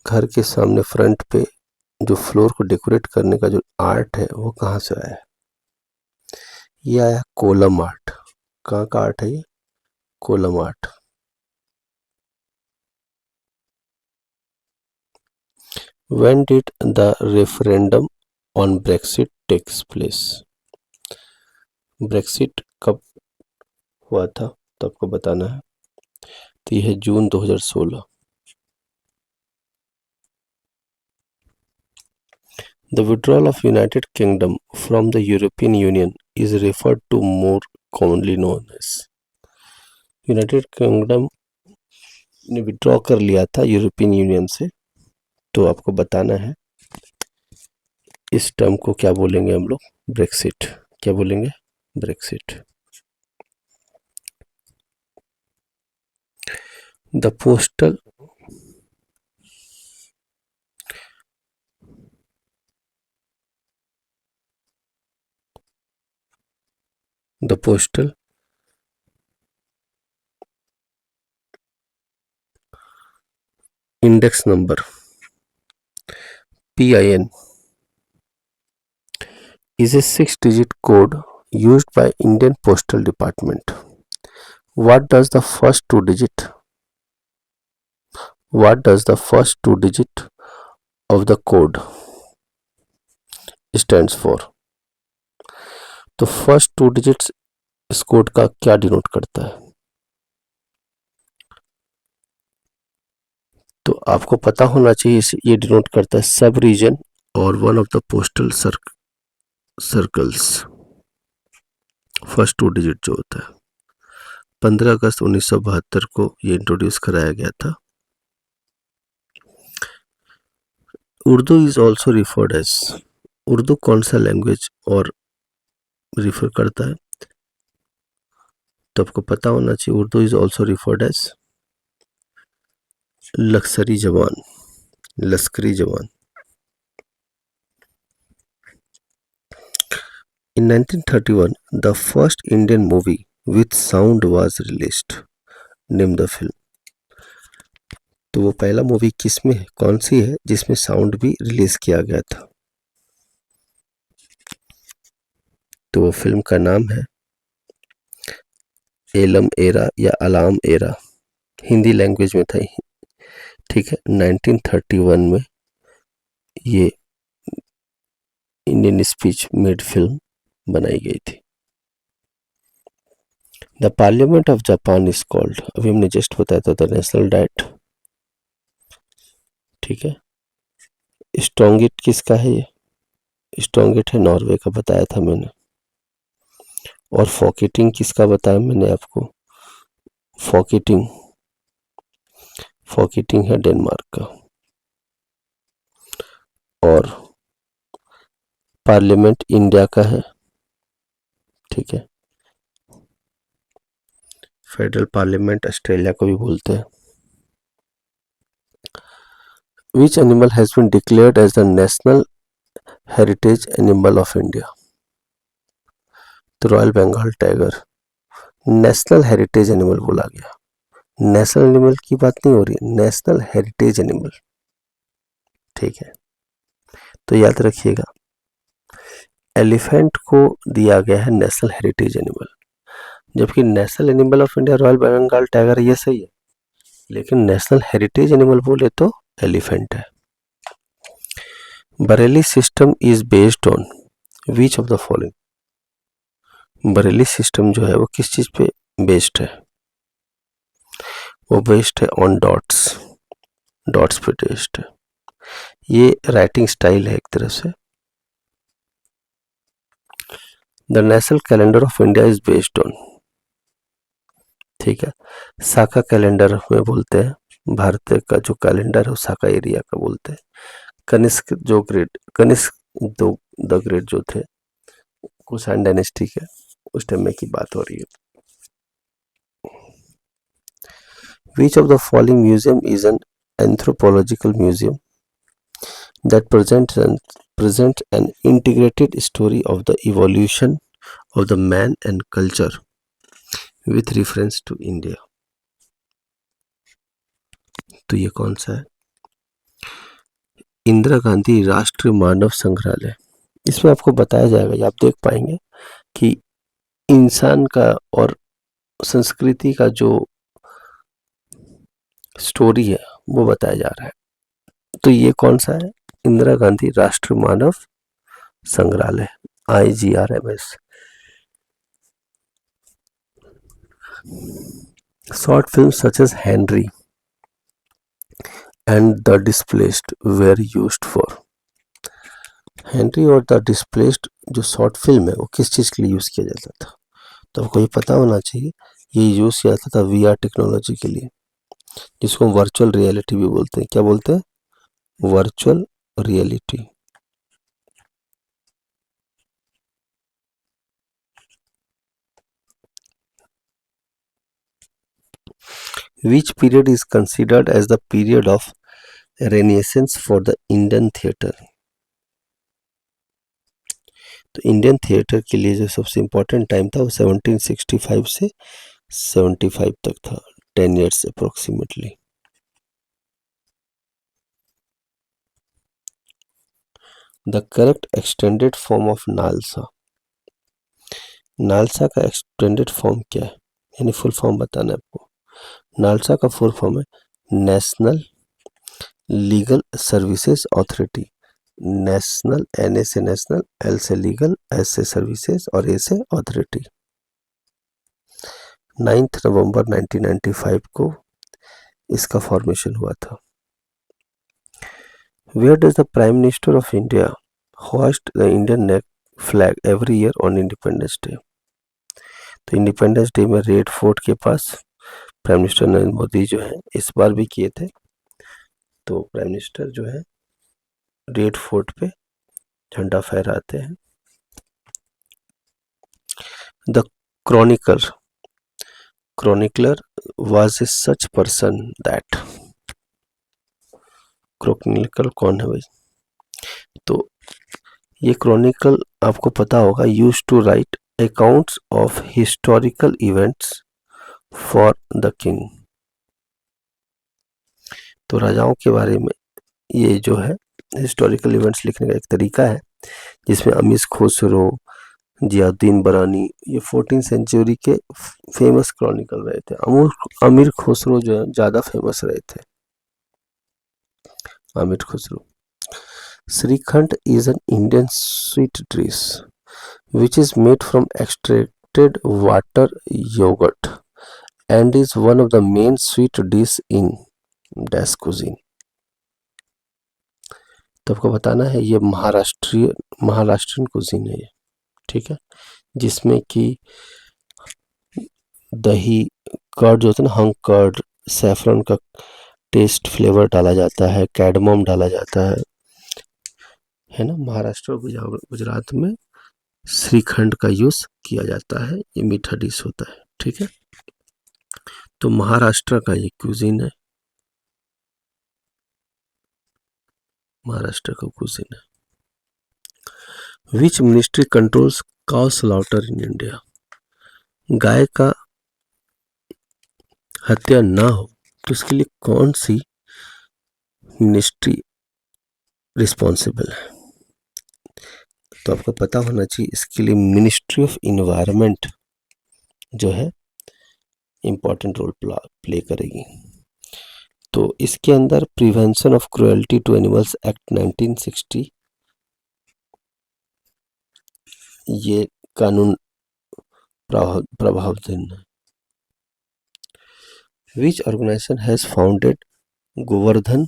घर के सामने फ्रंट पे जो फ्लोर को डेकोरेट करने का जो आर्ट है वो कहाँ से आया है? ये आया कोलम आर्ट। कहाँ का आर्ट है ये? Kolam art. When did the referendum on Brexit takes place? Brexit कब हुआ था तो आपको बताना है। तो यह है जून 2016। The withdrawal of United Kingdom from the European Union is referred to more commonly known as। United kingdom ने विड्रॉ कर लिया था यूरोपियन यूनियन से, तो आपको बताना है इस टर्म को क्या बोलेंगे हम लोग? ब्रेक्सिट। क्या बोलेंगे? Brexit. The postal index number PIN is a 6-digit code used by Indian Postal Department. What does the first two digit of the code stands for? तो फर्स्ट 2 डिजिट्स इस कोड का क्या डिनोट करता है? तो आपको पता होना चाहिए ये डिनोट करता है सब रीजन और one of the postal circles. First 2 digit जो होता है 15 अगस्त 1972 को ये इंट्रोड्यूस कराया गया था। Urdu is also referred as. Urdu कौन सा लैंग्वेज और रिफर करता है? तो आपको पता होना चाहिए Urdu is also referred as Lashkari Zaban. In 1931, the first Indian movie with sound was released. Name the film. तो वो पहला मूवी किसमें है, कौन सी है जिसमें साउंड भी रिलीज किया गया था? तो वो फिल्म का नाम है एलम एरा या अलाम एरा। हिंदी लैंग्वेज में था, ठीक है। 1931 में ये इंडियन स्पीच मेड फिल्म बनाई गई थी। The parliament of Japan is called, अभी हमने जस्ट बताया था, द नेशनल डाइट, ठीक है। स्ट्रॉन्गेट किसका है? ये स्ट्रॉन्गेट है नॉर्वे का, बताया था मैंने। और फॉकेटिंग किसका बताया मैंने आपको? फॉकेटिंग है डेनमार्क का। और पार्लियामेंट इंडिया का है, ठीक है। फेडरल पार्लियामेंट ऑस्ट्रेलिया को भी बोलते हैं। Which animal has been declared as the national heritage animal of India? तो royal Bengal tiger national heritage animal बोला गया। नेशनल एनिमल की बात नहीं हो रही, नेशनल हेरिटेज एनिमल, ठीक है। तो याद रखिएगा, एलिफेंट को दिया गया है नेशनल हेरिटेज एनिमल, जबकि national animal of India royal Bengal tiger, ये सही है, लेकिन नेशनल हेरिटेज एनिमल बोले तो एलिफेंट है। Bareilly system is based on which of the following? Bareilly system जो है वो किस चीज पे बेस्ड है? वो बेस्ड है ऑन डॉट्स, डॉट्स पे बेस्ड है। ये राइटिंग स्टाइल है एक तरह से। The national calendar of India is based on, ठीक है, साका कैलेंडर में बोलते हैं, भारत का जो कैलेंडर है वो साका एरिया का बोलते हैं। कनिष्क द ग्रेट जो थे, कुषाण डायनेस्टी के उस टाइम में की बात हो रही है। Which of the following museum is an anthropological museum that presents an integrated story of the evolution of the man and culture with reference to India? तो ये कौन सा है? इंदिरा गांधी राष्ट्रीय मानव संग्रहालय। इसमें आपको बताया जाएगा, ये आप देख पाएंगे कि इंसान का और संस्कृति का जो स्टोरी है वो बताया जा रहा है। तो ये कौन सा है? इंदिरा गांधी राष्ट्रीय Manav Sangrahalaya, IGRMS। Short film such as Henry and the displaced were used for? Henry और द डिस्प्लेस्ड जो शॉर्ट फिल्म है वो किस चीज के लिए यूज किया जाता था? तो आपको ये पता होना चाहिए, ये यूज किया जाता था VR टेक्नोलॉजी के लिए, जिसको वर्चुअल रियलिटी भी बोलते हैं। क्या बोलते हैं? Virtual reality. Which period is considered as the period of Renaissance for the Indian theatre? तो इंडियन थिएटर के लिए जो सबसे इम्पोर्टेंट टाइम था वो 1765 से 75 तक था, 10 years approximately. The correct extended form of NALSA. NALSA का एक्सटेंडेड फॉर्म क्या है, यानी फुल फॉर्म बताना है आपको। नालसा का फुल फॉर्म है national legal services authority. National, NA से नेशनल, L से लीगल, S से सर्विसेज और A से अथॉरिटी। 9 नवंबर 1995 को इसका फॉर्मेशन हुआ था। Where does the Prime Minister of India hoist the Indian flag every year on Independence Day? तो इंडिपेंडेंस डे में रेड फोर्ट के पास प्राइम मिनिस्टर नरेंद्र मोदी जो है इस बार भी किए थे। तो प्राइम मिनिस्टर जो है रेड फोर्ट पे झंडा फहराते हैं। The chronicler was a such person that. Chronicle कौन है भाई? तो ये क्रॉनिकल आपको पता होगा, use to write accounts of historical events for the king. तो राजाओं के बारे में ये जो है हिस्टोरिकल इवेंट्स लिखने का एक तरीका है, जिसमें अमीर खुसरो, जियाउद्दीन बरानी, ये 14th सेंचुरी के फेमस क्रॉनिकल रहे थे। अमीर खुसरो जो है ज़्यादा फेमस रहे थे, अमीर Khusro. Shrikhand is an Indian sweet dish which is made from extracted water yogurt and is one of the main sweet dish in dash cuisine। तो आपको बताना है ये महाराष्ट्रियन कुजीन है ये, ठीक है, जिसमें कि दही, कर्ड जो होता है ना, हंग कर्ड, सैफरन का टेस्ट फ्लेवर डाला जाता है, कैडमम डाला जाता है ना। महाराष्ट्र और गुजरात में श्रीखंड का यूज किया जाता है, ये मीठा डिश होता है। ठीक है, तो महाराष्ट्र का ये क्यूजीन है, महाराष्ट्र का क्यूजीन है। Which ministry controls cow slaughter in India? गाय का हत्या ना हो तो इसके लिए कौन सी मिनिस्ट्री रिस्पॉन्सिबल है? तो आपको पता होना चाहिए, इसके लिए मिनिस्ट्री ऑफ इन्वायरमेंट जो है इंपॉर्टेंट रोल प्ले करेगी। तो इसके अंदर prevention of cruelty to animals act 1960 ये कानून प्रभावधीन है। Which organization has founded Govardhan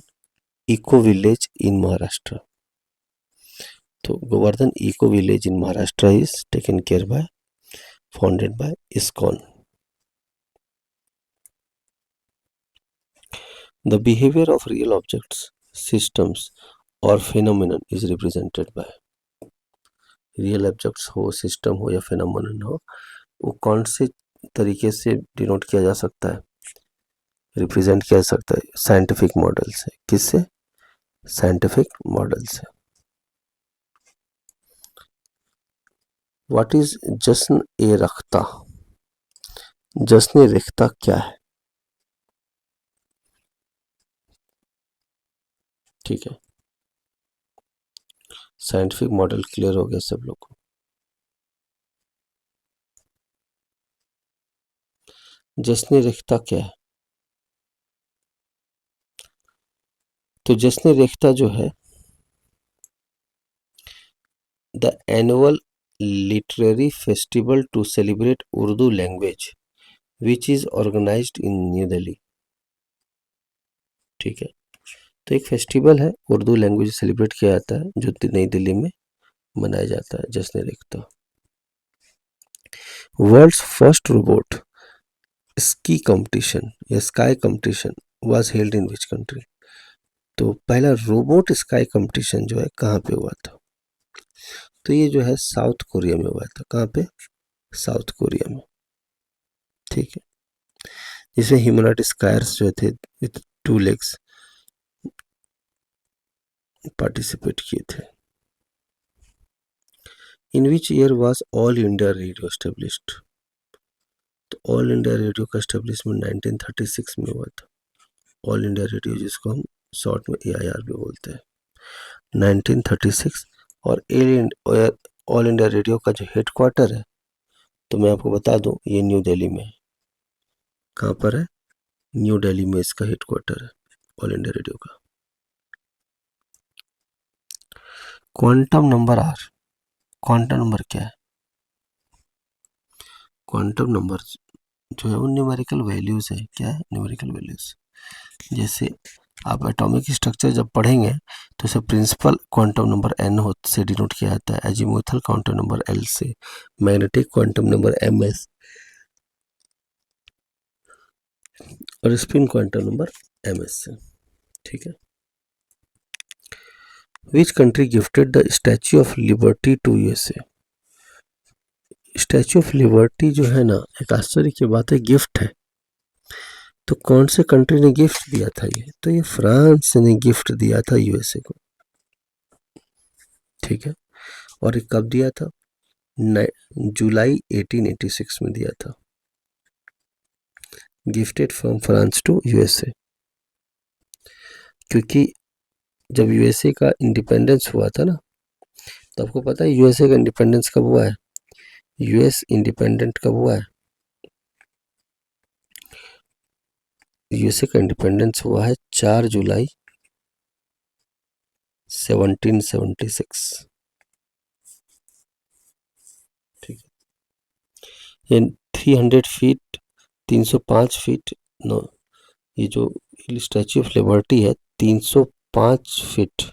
eco village in Maharashtra? तो Govardhan eco village in Maharashtra is taken care by, founded by ISKCON. The behavior of real objects, systems or phenomenon is represented by. Real objects हो, system हो या phenomenon हो, वो कौन से तरीके से डिनोट किया जा सकता है, रिप्रेजेंट किया जा सकता है? साइंटिफिक मॉडल से। किससे? साइंटिफिक मॉडल से। व्हाट इज जश्न ए रख्ता? जश्न ए रख्ता क्या है? ठीक है, साइंटिफिक मॉडल क्लियर हो गया सब लोग को। जश्न ए रख्ता क्या है? तो जश्न ए रख्ता जो है the annual literary festival to celebrate Urdu language which is organised in New Delhi. ठीक है, तो एक फेस्टिवल है, उर्दू लैंग्वेज सेलिब्रेट किया जाता है जो नई दिल्ली में मनाया जाता है, Jashn e Rekhta. World's first robot ski competition या sky competition was held in which country? तो पहला रोबोट स्काई कंपटीशन जो है कहाँ पे हुआ था? तो ये जो है साउथ कोरिया में हुआ था। कहाँ पे? साउथ कोरिया में। ठीक है, जिसमें ह्यूमनॉइड स्कायर्स जो थे विथ 2 legs पार्टिसिपेट किए थे। In which year was All India Radio established? तो ऑल इंडिया रेडियो का एस्टेब्लिशमेंट 1936 में हुआ था। ऑल इंडिया रेडियो जिसको हम शॉर्ट में AIR भी बोलते हैं, 1936। और ऑल इंडिया रेडियो का जो हेडक्वार्टर है, तो मैं आपको बता दूं, ये न्यू दिल्ली में है। कहाँ पर है? न्यू दिल्ली में इसका हेडक्वार्टर है, ऑल इंडिया रेडियो का। Quantum number R, quantum number क्या है? क्वांटम नंबर जो है वो न्यूमेरिकल वैल्यूज है। क्या है? Numerical values. जैसे आप एटॉमिक स्ट्रक्चर जब पढ़ेंगे तो इसे प्रिंसिपल क्वांटम नंबर n से डिनोट किया जाता है, एजीमुथल क्वांटम नंबर L से, मैग्नेटिक क्वांटम नंबर MS और स्पिन क्वांटम नंबर MS से। ठीक है, which country gifted the statue of Liberty to USA? Statue of Liberty जो है ना, एक आश्चर्य की बात है, गिफ्ट है। तो कौन से कंट्री ने गिफ्ट दिया था ये? तो ये फ्रांस ने गिफ्ट दिया था USA को। ठीक है, और ये कब दिया था? जुलाई 1886 में दिया था। Gifted from France to USA। क्योंकि जब USA का इंडिपेंडेंस हुआ था ना, तो आपको पता है USA का इंडिपेंडेंस कब हुआ है? US इंडिपेंडेंट कब हुआ है? USA का इंडिपेंडेंस हुआ है 4 जुलाई 1776। ठीक है, ये 300 फीट 305 फीट नो, ये जो स्टैच्यू ऑफ लिबर्टी है 305 फीट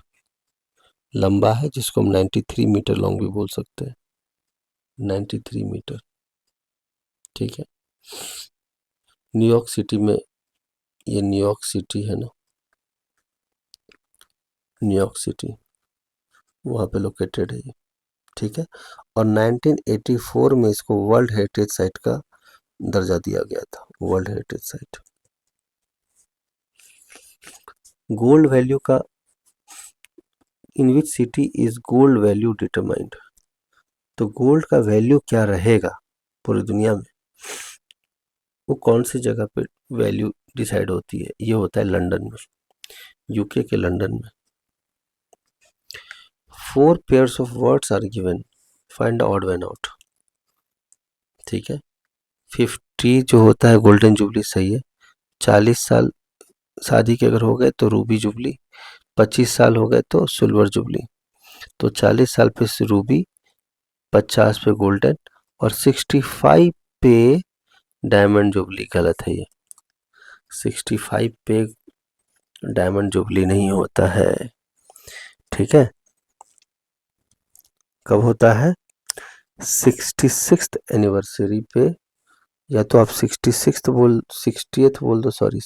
लंबा है, जिसको हम 93 मीटर लॉन्ग भी बोल सकते हैं, 93 मीटर। ठीक है, न्यूयॉर्क सिटी में, ये न्यूयॉर्क सिटी है ना, न्यूयॉर्क सिटी वहाँ पे लोकेटेड है ये। ठीक है। और 1984 में इसको वर्ल्ड हेरिटेज साइट का दर्जा दिया गया था, world heritage site. Gold value का, in which city is gold value determined, तो गोल्ड का वैल्यू क्या रहेगा पूरी दुनिया में, वो कौन सी जगह पे वैल्यू डिसाइड होती है, ये होता है लंदन में, यूके के लंदन में। 4 pairs of words are given, find the odd one out. ठीक है। 50 जो होता है गोल्डन जुबली, सही है। 40 साल शादी के अगर हो गए तो रूबी जुबली, 25 साल हो गए तो सिल्वर जुबली। तो 40 साल पे रूबी, 50 पे गोल्डन और 65 पे डायमंड जुबली। गलत है ये, 65 पे डायमंड जुबली नहीं होता है। ठीक है। कब होता है? 66th एनिवर्सरी पे, या तो आप 60th बोल दो, सॉरी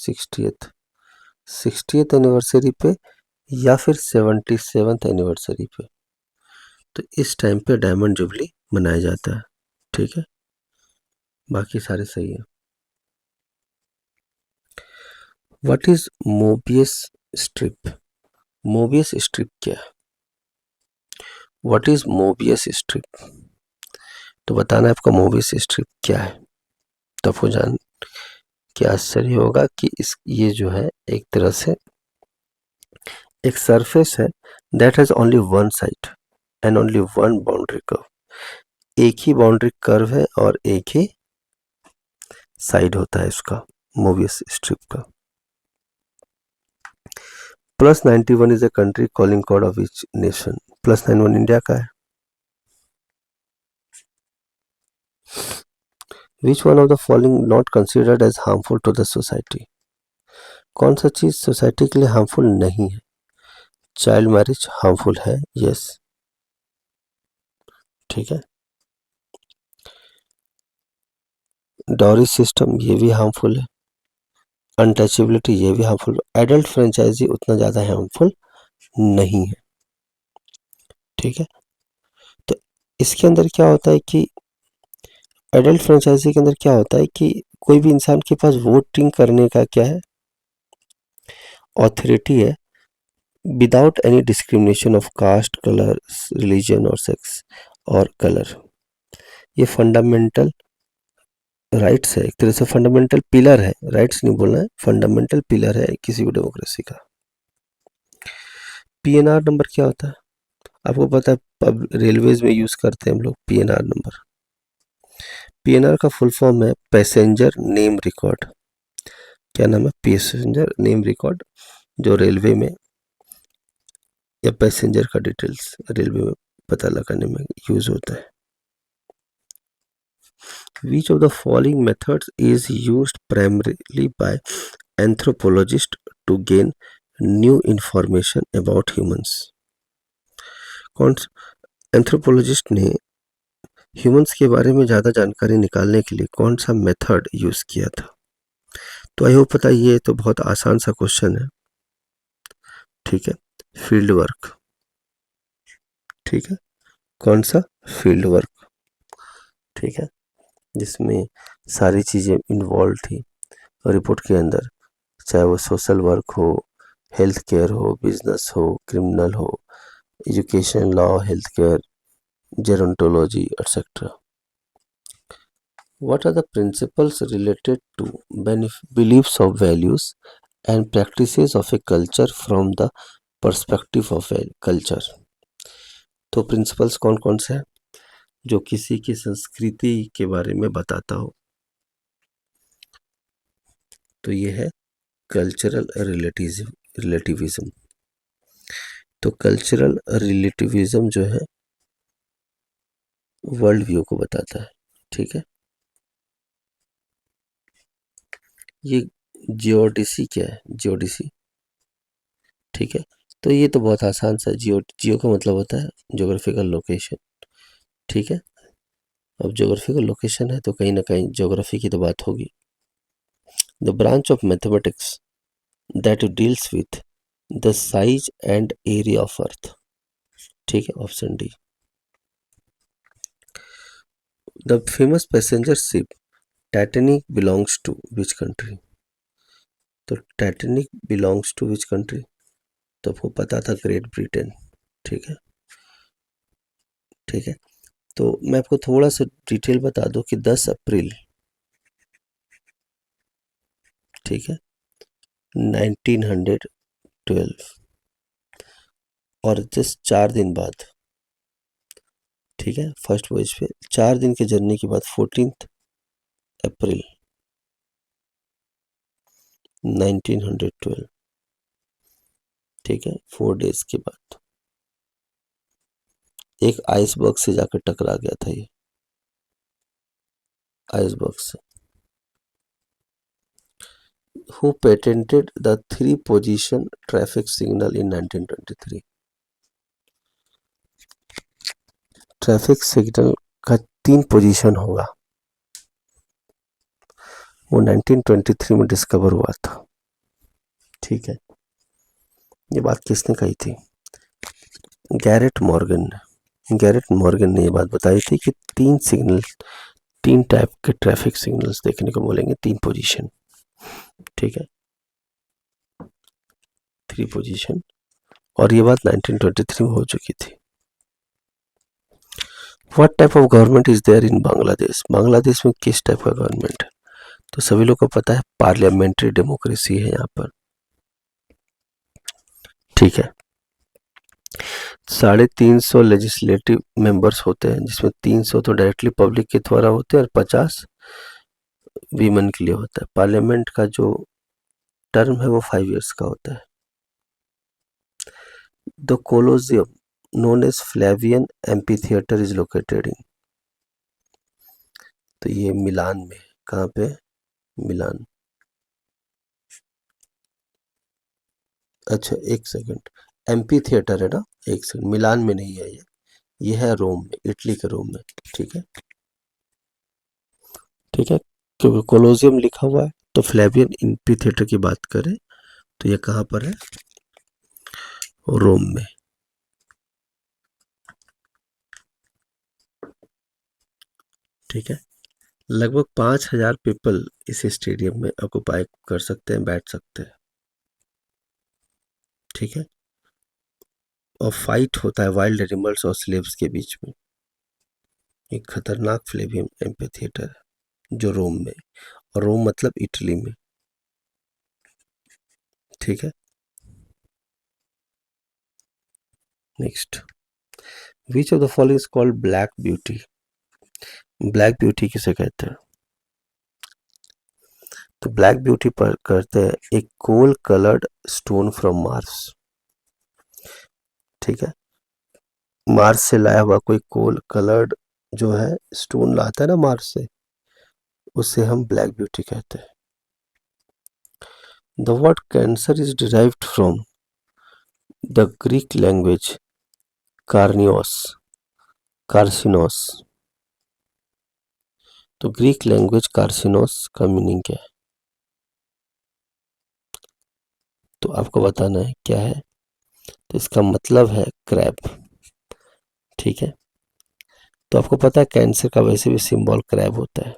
60th एनिवर्सरी पे, या फिर 77th एनिवर्सरी पे। तो इस टाइम पे डायमंड जुबली मनाया जाता है। ठीक है, बाकी सारे सही है। What is Mobius strip? Mobius strip क्या है? What is Mobius strip? तो बताना है आपका मोबियस स्ट्रिप क्या है। तो आपको जान के आश्चर्य होगा कि ये जो है एक तरह से एक सरफेस है that has only one side and only one boundary curve. एक ही बाउंड्री कर्व है और एक ही साइड होता है इसका, मोबियस स्ट्रिप का। +91 is a country calling code of each nation. +91 India का है। Which one of the following not considered as harmful to the society? कौन सा चीज सोसाइटी के लिए हार्मफुल नहीं है? चाइल्ड मैरिज हार्मफुल है, यस। ठीक है। डॉरी सिस्टम, ये भी हार्मफुल है। अनटचेबिलिटी, ये भी हार्मफुल। एडल्ट फ्रेंचाइजी उतना ज़्यादा हार्मफुल नहीं है। ठीक है। तो इसके अंदर क्या होता है कि एडल्ट फ्रेंचाइजी के अंदर क्या होता है कि कोई भी इंसान के पास वोटिंग करने का क्या है, ऑथोरिटी है, without any discrimination of caste, colour, religion और सेक्स और कलर। ये फंडामेंटल राइट्स है, एक तरह से फंडामेंटल पिलर है, राइट्स नहीं बोलना है, फंडामेंटल पिलर है किसी भी डेमोक्रेसी का। पीएनआर नंबर क्या होता है आपको पता है? रेलवेज में यूज करते हैं हम लोग पीएनआर नंबर। पीएनआर का फुल फॉर्म है पैसेंजर नेम रिकॉर्ड। क्या नाम है? पैसेंजर नेम रिकॉर्ड, जो रेलवे में या पैसेंजर का डिटेल्स रेलवे में पता लगाने में यूज होता है। Which of the following methods is used primarily by anthropologists to gain new information about humans? कौन एंथ्रोपोलॉजिस्ट ने ह्यूमंस के बारे में ज़्यादा जानकारी निकालने के लिए कौन सा मेथड यूज़ किया था? तो आई होप पता, ये तो बहुत आसान सा क्वेश्चन है। ठीक है, फील्ड वर्क। ठीक है, कौन सा? Field work. ठीक है, जिसमें सारी चीज़ें इन्वॉल्व थी रिपोर्ट के अंदर, चाहे वो सोशल वर्क हो, हेल्थ केयर हो, बिजनेस हो, क्रिमिनल हो, education, law, health care, gerontology, etc. What are the principles related to beliefs of values and practices of a culture from the perspective of a culture? तो principles कौन कौन से हैं जो किसी की संस्कृति के बारे में बताता हो? तो ये है कल्चरल रिलेटिविज्म। तो कल्चरल रिलेटिविज्म जो है वर्ल्ड व्यू को बताता है। ठीक है। ये जियोडिसी क्या है? जियोडिसी, ठीक है, तो ये तो बहुत आसान सा, जियो का मतलब होता है ज्योग्राफिकल लोकेशन। ठीक है, अब ज्योग्राफिकल लोकेशन है तो कहीं ना कहीं ज्योग्राफी की तो बात होगी। The branch of mathematics that deals with the size and area of earth. ठीक है, option D. The famous passenger ship Titanic belongs to which country? तो Titanic belongs to which country? तो आपको पता था ग्रेट ब्रिटेन। ठीक है, ठीक है। तो मैं आपको थोड़ा सा डिटेल बता दूं कि 10 अप्रैल, ठीक है, 1912, और जस्ट 4 दिन बाद, ठीक है, फर्स्ट वॉयज पे 4 दिन के जर्नी के बाद 14 अप्रैल 1912, ठीक है, 4 डेज के बाद एक आइसबर्ग से जाकर टकरा गया था ये, आइसबर्ग से। Who patented the 3-position traffic signal in 1923? Traffic signal का 3 पोजीशन होगा, वो 1923 में डिस्कवर हुआ था। ठीक है, ये बात किसने कही थी? गैरेट मॉर्गन ने। गैरेट मॉर्गन ने ये बात बताई थी कि 3 सिग्नल, 3 टाइप के ट्रैफिक सिग्नल्स देखने को मिलेंगे, 3 पोजीशन, ठीक है, 3 पोजीशन, और ये बात 1923 में हो चुकी थी। What type of government is there in Bangladesh? Bangladesh में किस टाइप का गवर्नमेंट है? तो सभी लोग को पता है पार्लियामेंट्री डेमोक्रेसी है यहाँ पर। ठीक है, 350 लेजिस्लेटिव मेंबर्स होते हैं, जिसमें 300 तो डायरेक्टली पब्लिक के द्वारा होते हैं और 50 वीमेन के लिए होता है। पार्लियामेंट का जो टर्म है वो 5 इयर्स का होता है। The Colosseum known as Flavian Amphitheatre is located in? तो ये मिलान में, कहाँ पे? मिलान। अच्छा एक सेकंड, एम्पी थिएटर है ना, एक सेकंड, मिलान में नहीं है ये है रोम में, इटली के रोम में। ठीक है, ठीक है, क्योंकि कोलोजियम लिखा हुआ है, तो फ्लेवियन एम्पी थिएटर की बात करें तो ये कहाँ पर है? रोम में। ठीक है, लगभग 5000 पीपल इस स्टेडियम में ऑक्युपाई कर सकते हैं, बैठ सकते हैं। ठीक है, और फाइट होता है वाइल्ड एनिमल्स और स्लेव्स के बीच में। एक खतरनाक फ्लेवियम एम्पी थिएटर है जो रोम में, और रोम मतलब इटली में। ठीक है, next, which of the following is called black beauty? Black beauty किसे कहते हैं? तो ब्लैक ब्यूटी पर कहते हैं एक कोल कलर्ड स्टोन फ्रॉम मार्स। ठीक है, मार्स से लाया हुआ कोई कोल कलर्ड जो है स्टोन लाता है ना मार्स से, उसे हम ब्लैक ब्यूटी कहते हैं। The word cancer is derived from the Greek language carnios, carcinos. तो ग्रीक लैंग्वेज कार्सिनोस का मीनिंग क्या है? तो आपको बताना है क्या है। तो इसका मतलब है क्रैब। ठीक है, तो आपको पता है कैंसर का वैसे भी सिंबल क्रैब होता है,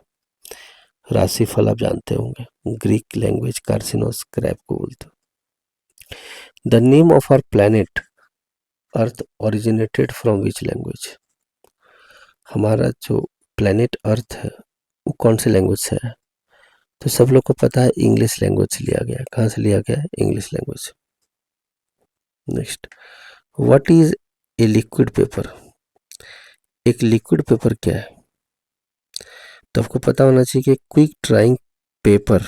राशिफल आप जानते होंगे, ग्रीक लैंग्वेज कार्सिनोस क्रैब को बोलते हैं। The name of our planet Earth originated from which language? हमारा जो प्लैनेट अर्थ है वो कौन से लैंग्वेज से है? तो सब लोग को पता है इंग्लिश लैंग्वेज से लिया गया है। कहाँ से लिया गया है? English language. Next, what is a liquid paper? एक लिक्विड पेपर क्या है? तो आपको पता होना चाहिए कि quick drawing paper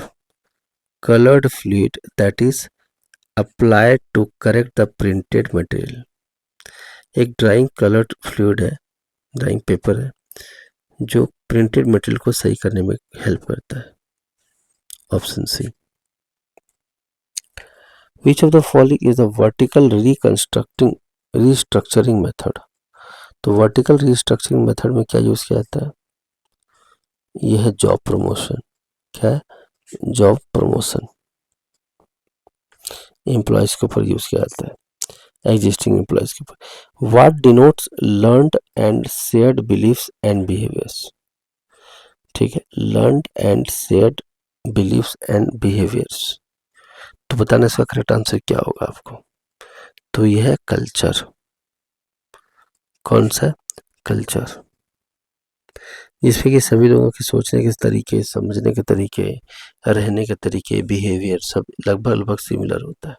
colored fluid that is applied to correct the printed material। एक ड्राइंग कलर्ड फ्लूइड है, ड्राइंग पेपर है जो प्रिंटेड मटेरियल को सही करने में हेल्प करता है। Option C. Which of the following is the vertical restructuring method? तो वर्टिकल रिस्ट्रक्चरिंग मेथड में क्या यूज किया जाता है? यह है जॉब प्रमोशन। क्या है? जॉब प्रमोशन एम्प्लॉयज के ऊपर यूज किया जाता है, एग्जिस्टिंग एम्प्लॉयज के ऊपर। What denotes learned and shared beliefs and behaviours? ठीक है, learned and shared believes and behaviours. तो बताना इसका करेक्ट आंसर क्या होगा आपको। तो यह है कल्चर। कौन सा? कल्चर। जिसमें कि सभी लोगों के सोचने के तरीके, समझने के तरीके, रहने के तरीके, बिहेवियर सब लगभग लगभग सिमिलर होता है।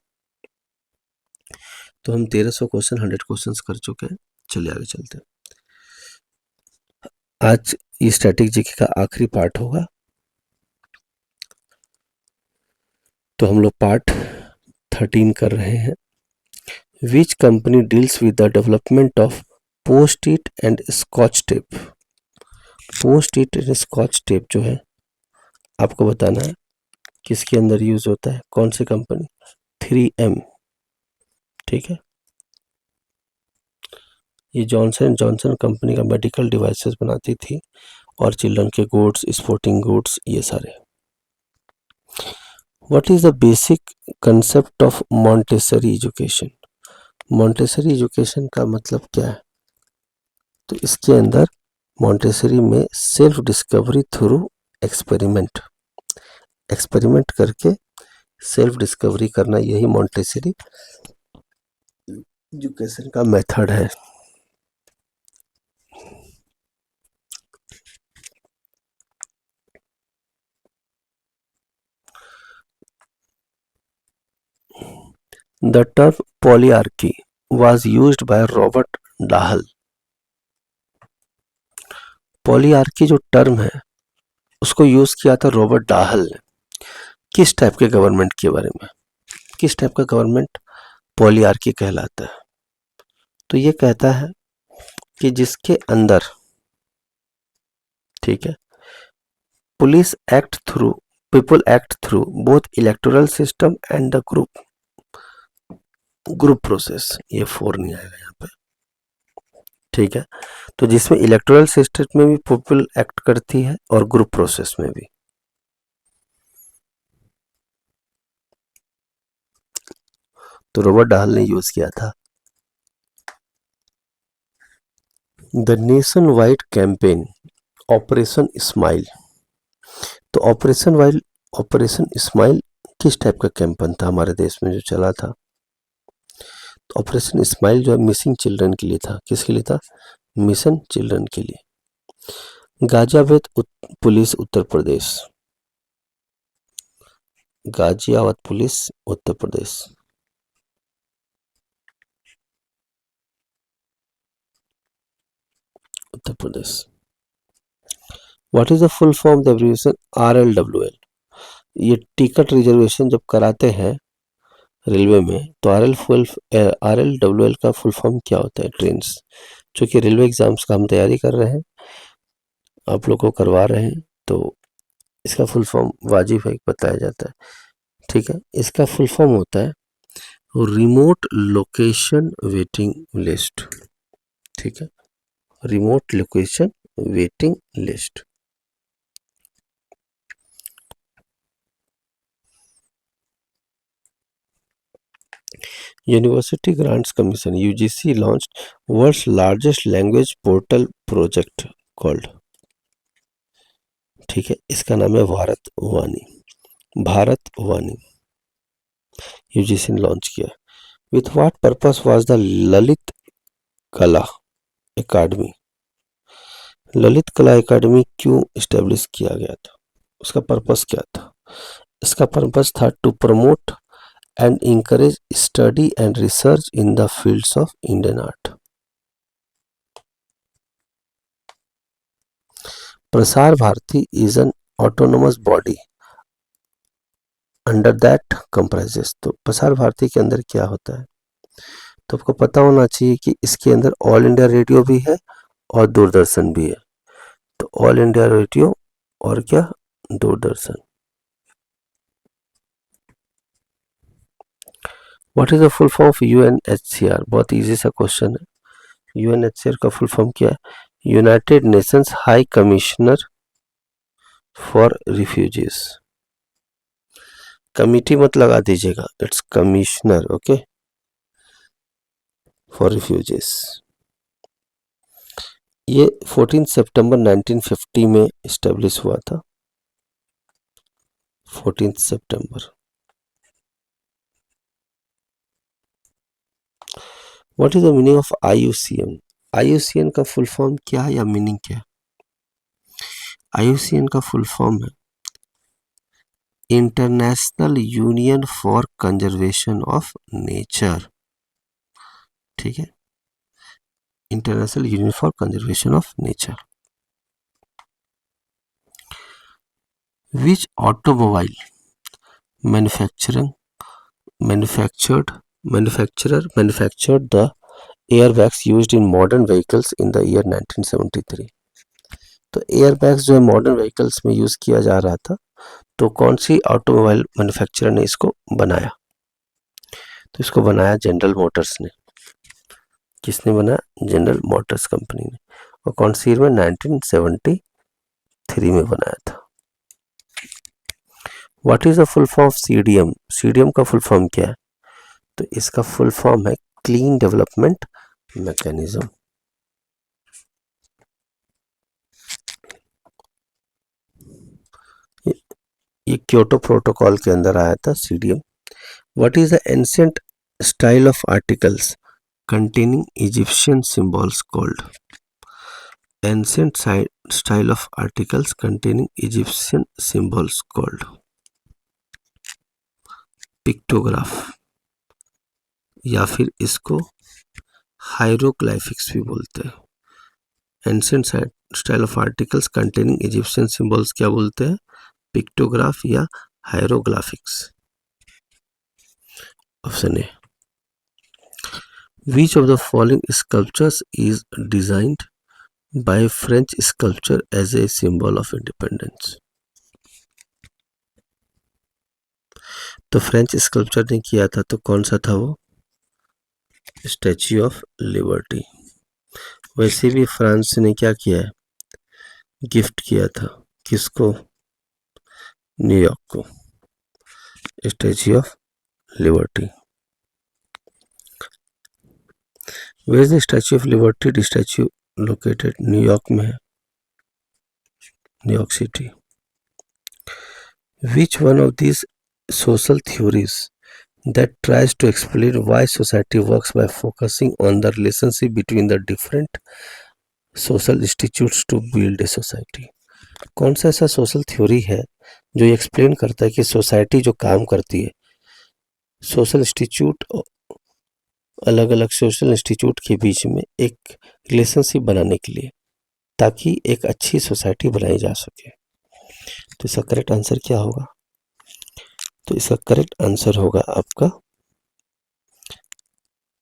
तो हम 1300 क्वेश्चन 100 क्वेश्चंस कर चुके हैं। चलिए आगे चलते हैं। आज ये स्टैटिक जीके का आखिरी पार्ट होगा। तो हम लोग पार्ट 13 कर रहे हैं। Which company deals with the development of Post-it and Scotch tape. Post-it and Scotch tape जो है आपको बताना है किसके अंदर यूज होता है, कौन सी कंपनी। 3M। ठीक है, ये जॉनसन जॉनसन कंपनी का मेडिकल डिवाइसेस बनाती थी और चिल्ड्रन के गुड्स, स्पोर्टिंग गुड्स, ये सारे। What is the basic concept of Montessori education. Montessori education का मतलब क्या है? तो इसके अंदर मॉन्टेसरी में self discovery through experiment, experiment करके सेल्फ डिस्कवरी करना, यही मॉन्टेसरी एजुकेशन का मेथड है। The term polyarchy was used by Robert Dahl. पॉलीआर्की जो टर्म है उसको यूज किया था रॉबर्ट डाहल ने। किस टाइप के गवर्नमेंट के बारे में? किस टाइप का गवर्नमेंट पॉलीआर्की कहलाता है? तो ये कहता है कि जिसके अंदर, ठीक है, police act through, people act through both electoral system and the group process. ये 4 नहीं आएगा यहाँ पे। ठीक है, तो जिसमें इलेक्टोरल सिस्टम में भी पीपल एक्ट करती है और ग्रुप प्रोसेस में भी। तो रॉबर्ट डाहल ने यूज किया था। The nation wide campaign operation smile. तो ऑपरेशन स्माइल किस टाइप का कैंपेन था हमारे देश में जो चला था? तो ऑपरेशन स्माइल जो है मिसिंग चिल्ड्रन के लिए था। किसके लिए था? मिशन चिल्ड्रन के लिए। Ghaziabad police Uttar Pradesh, Ghaziabad police Uttar Pradesh. Uttar Pradesh. What is the full form the abbreviation RLWL। ये टिकट रिजर्वेशन जब कराते हैं रेलवे में तो RLWL का फुल फॉर्म क्या होता है? ट्रेन्स। चूँकि रेलवे एग्जाम्स का हम तैयारी कर रहे हैं, आप लोग को करवा रहे हैं, तो इसका फुल फॉर्म वाजिब है बताया जाता है। ठीक है, इसका फुल फॉर्म होता है रिमोट लोकेशन वेटिंग लिस्ट। ठीक है, remote location waiting list. University Grants Commission UGC launched world's largest language portal project called. ठीक है, इसका नाम है भारत वाणी। भारत वाणी यूजीसी ने लॉन्च किया। With what purpose was the Lalit Kala academy. Lalit Kala academy क्यों इस्टेब्लिश किया गया था? उसका पर्पस क्या था? इसका पर्पस था to promote and encourage study and research in the fields of Indian art. Prasar Bharati is an autonomous body under that comprises. तो प्रसार भारती के अंदर क्या होता है? तो आपको पता होना चाहिए कि इसके अंदर ऑल इंडिया रेडियो भी है और दूरदर्शन भी है। तो ऑल इंडिया रेडियो और क्या? Doordarshan. What is the full form of UNHCR? बहुत इजी सा क्वेश्चन है। UNHCR का फुल फॉर्म क्या है? United nations high commissioner for refugees. Committee मत लगा दीजिएगा, it's commissioner, okay, for refugees. ये 14 सितंबर 1950 में इस्टेब्लिश हुआ था। 14 सितंबर। What is the meaning of IUCN? IUCN का फुल फॉर्म क्या है या मीनिंग क्या है? IUCN का फुल फॉर्म है international union for conservation of nature. ठीक है, international union for conservation of nature. Which automobile manufactured the airbags used in modern vehicles in the year 1973? तो एयरबैग्स जो है मॉडर्न व्हीकल्स में यूज किया जा रहा था, तो कौन सी ऑटोमोबाइल मैन्युफैक्चरर ने इसको बनाया? तो इसको बनाया जनरल मोटर्स ने। किसने बनाया? जनरल मोटर्स कंपनी ने। और कौन सी ईयर में? 1973 में बनाया था। What is the full form of CDM? CDM का फुल फॉर्म क्या है? तो इसका फुल फॉर्म है क्लीन डेवलपमेंट मैकेनिज्म। ये क्योटो प्रोटोकॉल के अंदर आया था CDM। What is the ancient style of articles containing Egyptian symbols called? Ancient style of articles containing Egyptian symbols called pictograph, या फिर इसको हायरोग्लाइफिक्स भी बोलते हैं। Ancient style of articles containing Egyptian symbols क्या बोलते हैं? पिक्टोग्राफ या hieroglyphics. Option A. Which of the following sculptures is designed by French sculptor as a symbol of independence? तो फ्रेंच स्कल्पचर ने किया था, तो कौन सा था वो? Statue of liberty. वैसे भी फ्रांस ने क्या किया है? गिफ्ट किया था किसको? न्यूयॉर्क को, statue of liberty. Where is the statue of liberty? The statue located New York में है, New York city. Which one of these social theories that tries to explain why society works by focusing on the relationship between the different social institutes to build a society? कौन सा ऐसा social theory है जो ये explain करता है कि society जो काम करती है, सोशल इंस्टीट्यूट, अलग अलग सोशल इंस्टीट्यूट के बीच में एक रिलेशनशिप बनाने के लिए, ताकि एक अच्छी सोसाइटी बनाई जा सके। तो इसका करेक्ट आंसर क्या होगा? तो इसका करेक्ट आंसर होगा आपका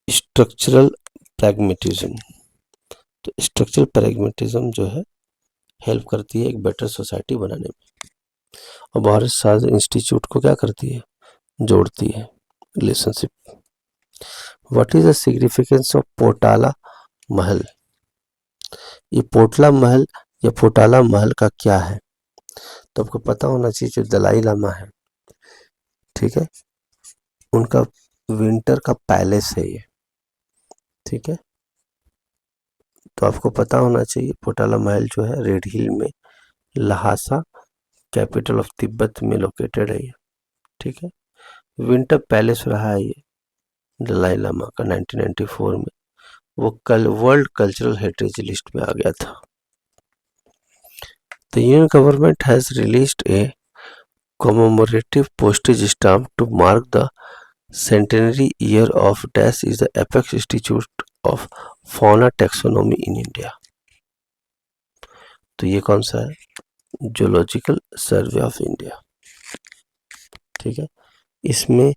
स्ट्रक्चरल प्रैग्मेटिज्म। तो स्ट्रक्चरल प्रैग्मेटिज्म जो है हेल्प करती है एक बेटर सोसाइटी बनाने में, और बहुत सारे इंस्टीट्यूट को क्या करती है? जोड़ती है, relationship. What is the significance of पोटाला महल? ये पोटला महल या पोटाला महल का क्या है? तो आपको पता होना चाहिए, जो दलाई लामा है, ठीक है, उनका विंटर का पैलेस है ये। ठीक है, तो आपको पता होना चाहिए पोटाला महल जो है रेड हिल में, लहासा कैपिटल ऑफ तिब्बत में लोकेटेड है ये। ठीक है, विंटर पैलेस रहा है ये दलाई लामा का 1994 में। वो कल वर्ल्ड कल्चरल हेरिटेज लिस्ट में आ गया था। The union government has released A commemorative postage stamp to mark the centenary year of dash is the apex institute of fauna taxonomy in India। तो ये कौन सा है? Zoological survey of India. ठीक है, इसमें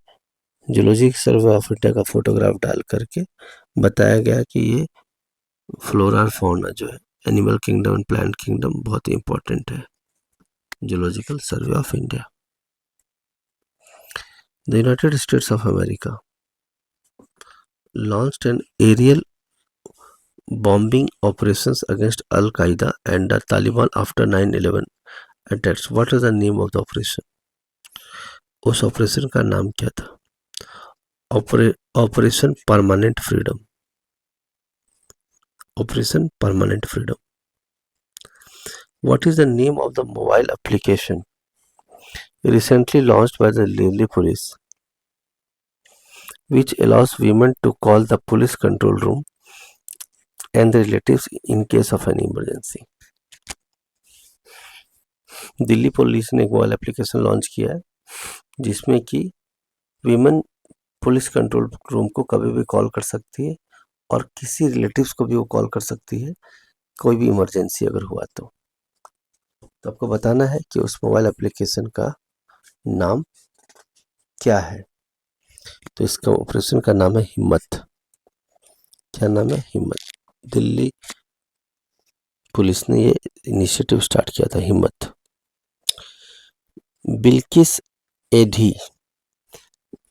जूलॉजिकल सर्वे ऑफ इंडिया का photograph डाल करके बताया गया कि ये फ्लोरा और फौना जो है, animal kingdom and plant kingdom, बहुत ही इंपॉर्टेंट है। Zoological survey of India. The United States of America launched an aerial bombing operations against Al-Qaeda and the Taliban after 9/11 attacks. What is the name of the operation? उस operation का नाम क्या था? Operation permanent freedom. Operation permanent freedom. What is the name of the mobile application recently launched by the Delhi police, which allows women to call the police control room and the relatives in case of an emergency? Delhi police ने एक mobile application launch किया है जिसमें कि women police control room को कभी भी call कर सकती है और किसी रिलेटिव्स को भी वो कॉल कर सकती है, कोई भी इमरजेंसी अगर हुआ तो आपको बताना है कि उस मोबाइल एप्लीकेशन का नाम क्या है। तो इसका ऑपरेशन का नाम है हिम्मत। क्या नाम है? हिम्मत। दिल्ली पुलिस ने ये इनिशिएटिव स्टार्ट किया था, हिम्मत। बिल्किस एडी,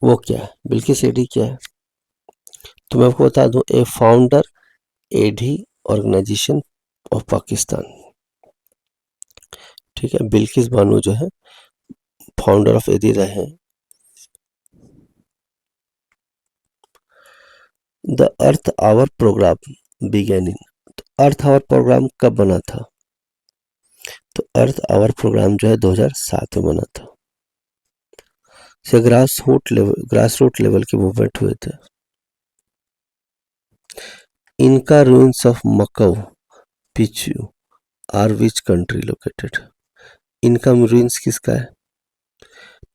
वो क्या है? बिल्किस एडी क्या है तो मैं आपको बता दूं, a founder Edhi organisation of Pakistan. ठीक है, बिल्किस बानो जो है फाउंडर ऑफ एडी रहे। The Earth Hour programme beginning, Earth Hour programme कब बना था? तो अर्थ आवर प्रोग्राम जो है 2007 में बना था। से ग्रास रूट लेवल के मूवमेंट हुए थे। इनका ruins of Machu Picchu are which country located? इनका रूइंस किसका है?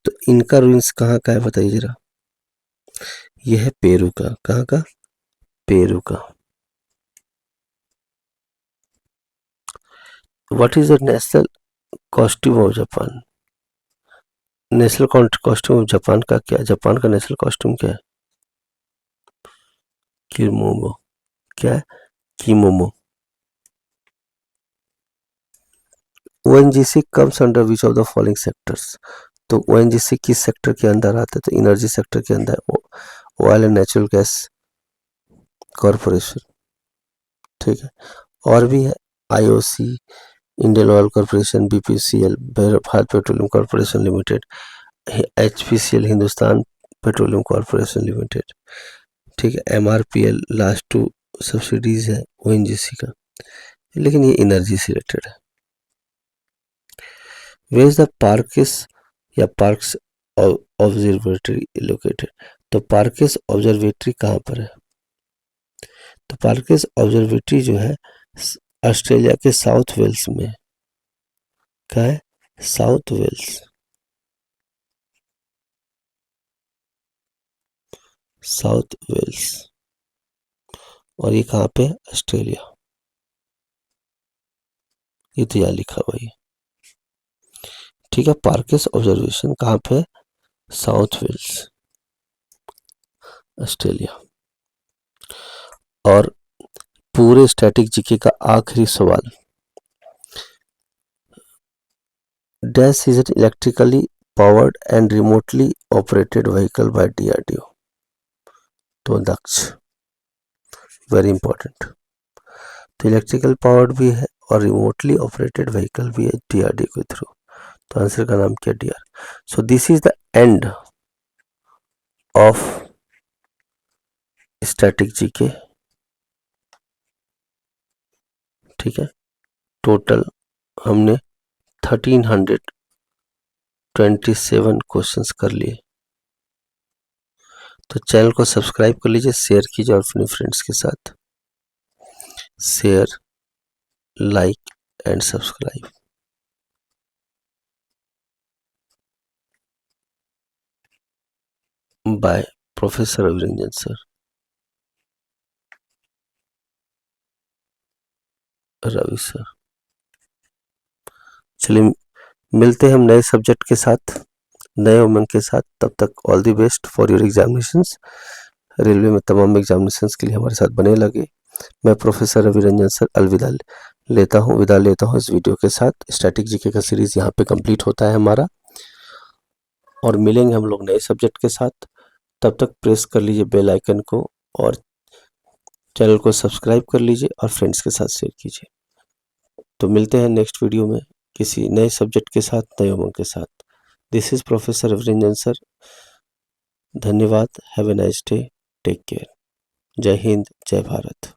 तो इनका रूइंस कहाँ का है बताइए जरा। यह है पेरू का। कहाँ का? पेरू का। What is the national costume of Japan? National costume of Japan का क्या? जापान का नेशनल कॉस्ट्यूम क्या है? किमोनो। क्या है? Kimono. ONGC comes under which of the following sectors? तो ओएनजीसी किस सेक्टर के अंदर आता है? तो एनर्जी सेक्टर के अंदर, oil and natural gas corporation. ठीक है, और भी है IOC, Indian oil corporation, BPCL Bharat petroleum corporation limited, HPCL Hindustan petroleum corporation limited. ठीक है, एमआरपीएल लास्ट टू सब्सिडीज है ओएनजीसी का, लेकिन ये एनर्जी से रिलेटेड है। वेयर इज द पार्किस या पार्क्स ऑब्जर्वेटरी लोकेटेड? तो पार्किस ऑब्जर्वेटरी कहाँ पर है? तो पार्किस ऑब्जर्वेटरी जो है ऑस्ट्रेलिया के साउथ वेल्स में। क्या है? South Wales. South Wales. और ये कहाँ पे? ऑस्ट्रेलिया। ये तो यहाँ लिखा हुआ है। ठीक है, पार्किस ऑब्जर्वेशन कहाँ पे? South Wales, Australia. और पूरे स्टैटिक जीके का आखिरी सवाल, dash is an electrically powered and remotely operated vehicle by DRDO? तो दक्ष, वेरी इंपॉर्टेंट। तो इलेक्ट्रिकल पावर्ड भी है और रिमोटली ऑपरेटेड व्हीकल भी है डीआरडीओ के थ्रू। तो आंसर का नाम क्या? DR. So this is the end of static GK. ठीक है, टोटल हमने 1327 क्वेश्चंस कर लिए। तो चैनल को सब्सक्राइब कर लीजिए, शेयर कीजिए और अपने फ्रेंड्स के साथ। Share, like and subscribe. By professor Raviranjan sir, Ravi sir. चलिए मिलते हैं हम नए सब्जेक्ट के साथ, नए उमंग के साथ। तब तक all the best for your examinations. Railway में तमाम एग्जामिनेशंस के लिए हमारे साथ बने लगे। मैं प्रोफेसर रविरंजन सर विदा लेता हूँ इस वीडियो के साथ। स्टैटिक जीके का सीरीज यहाँ पे कंप्लीट होता है हमारा, और मिलेंगे हम लोग नए सब्जेक्ट के साथ। तब तक प्रेस कर लीजिए बेल आइकन को और चैनल को सब्सक्राइब कर लीजिए और फ्रेंड्स के साथ शेयर कीजिए। तो मिलते हैं नेक्स्ट वीडियो में किसी नए सब्जेक्ट के साथ, नए उमंग के साथ। This is professor Raviranjan sir. धन्यवाद। Have a nice day. Take care. जय हिंद, जय भारत।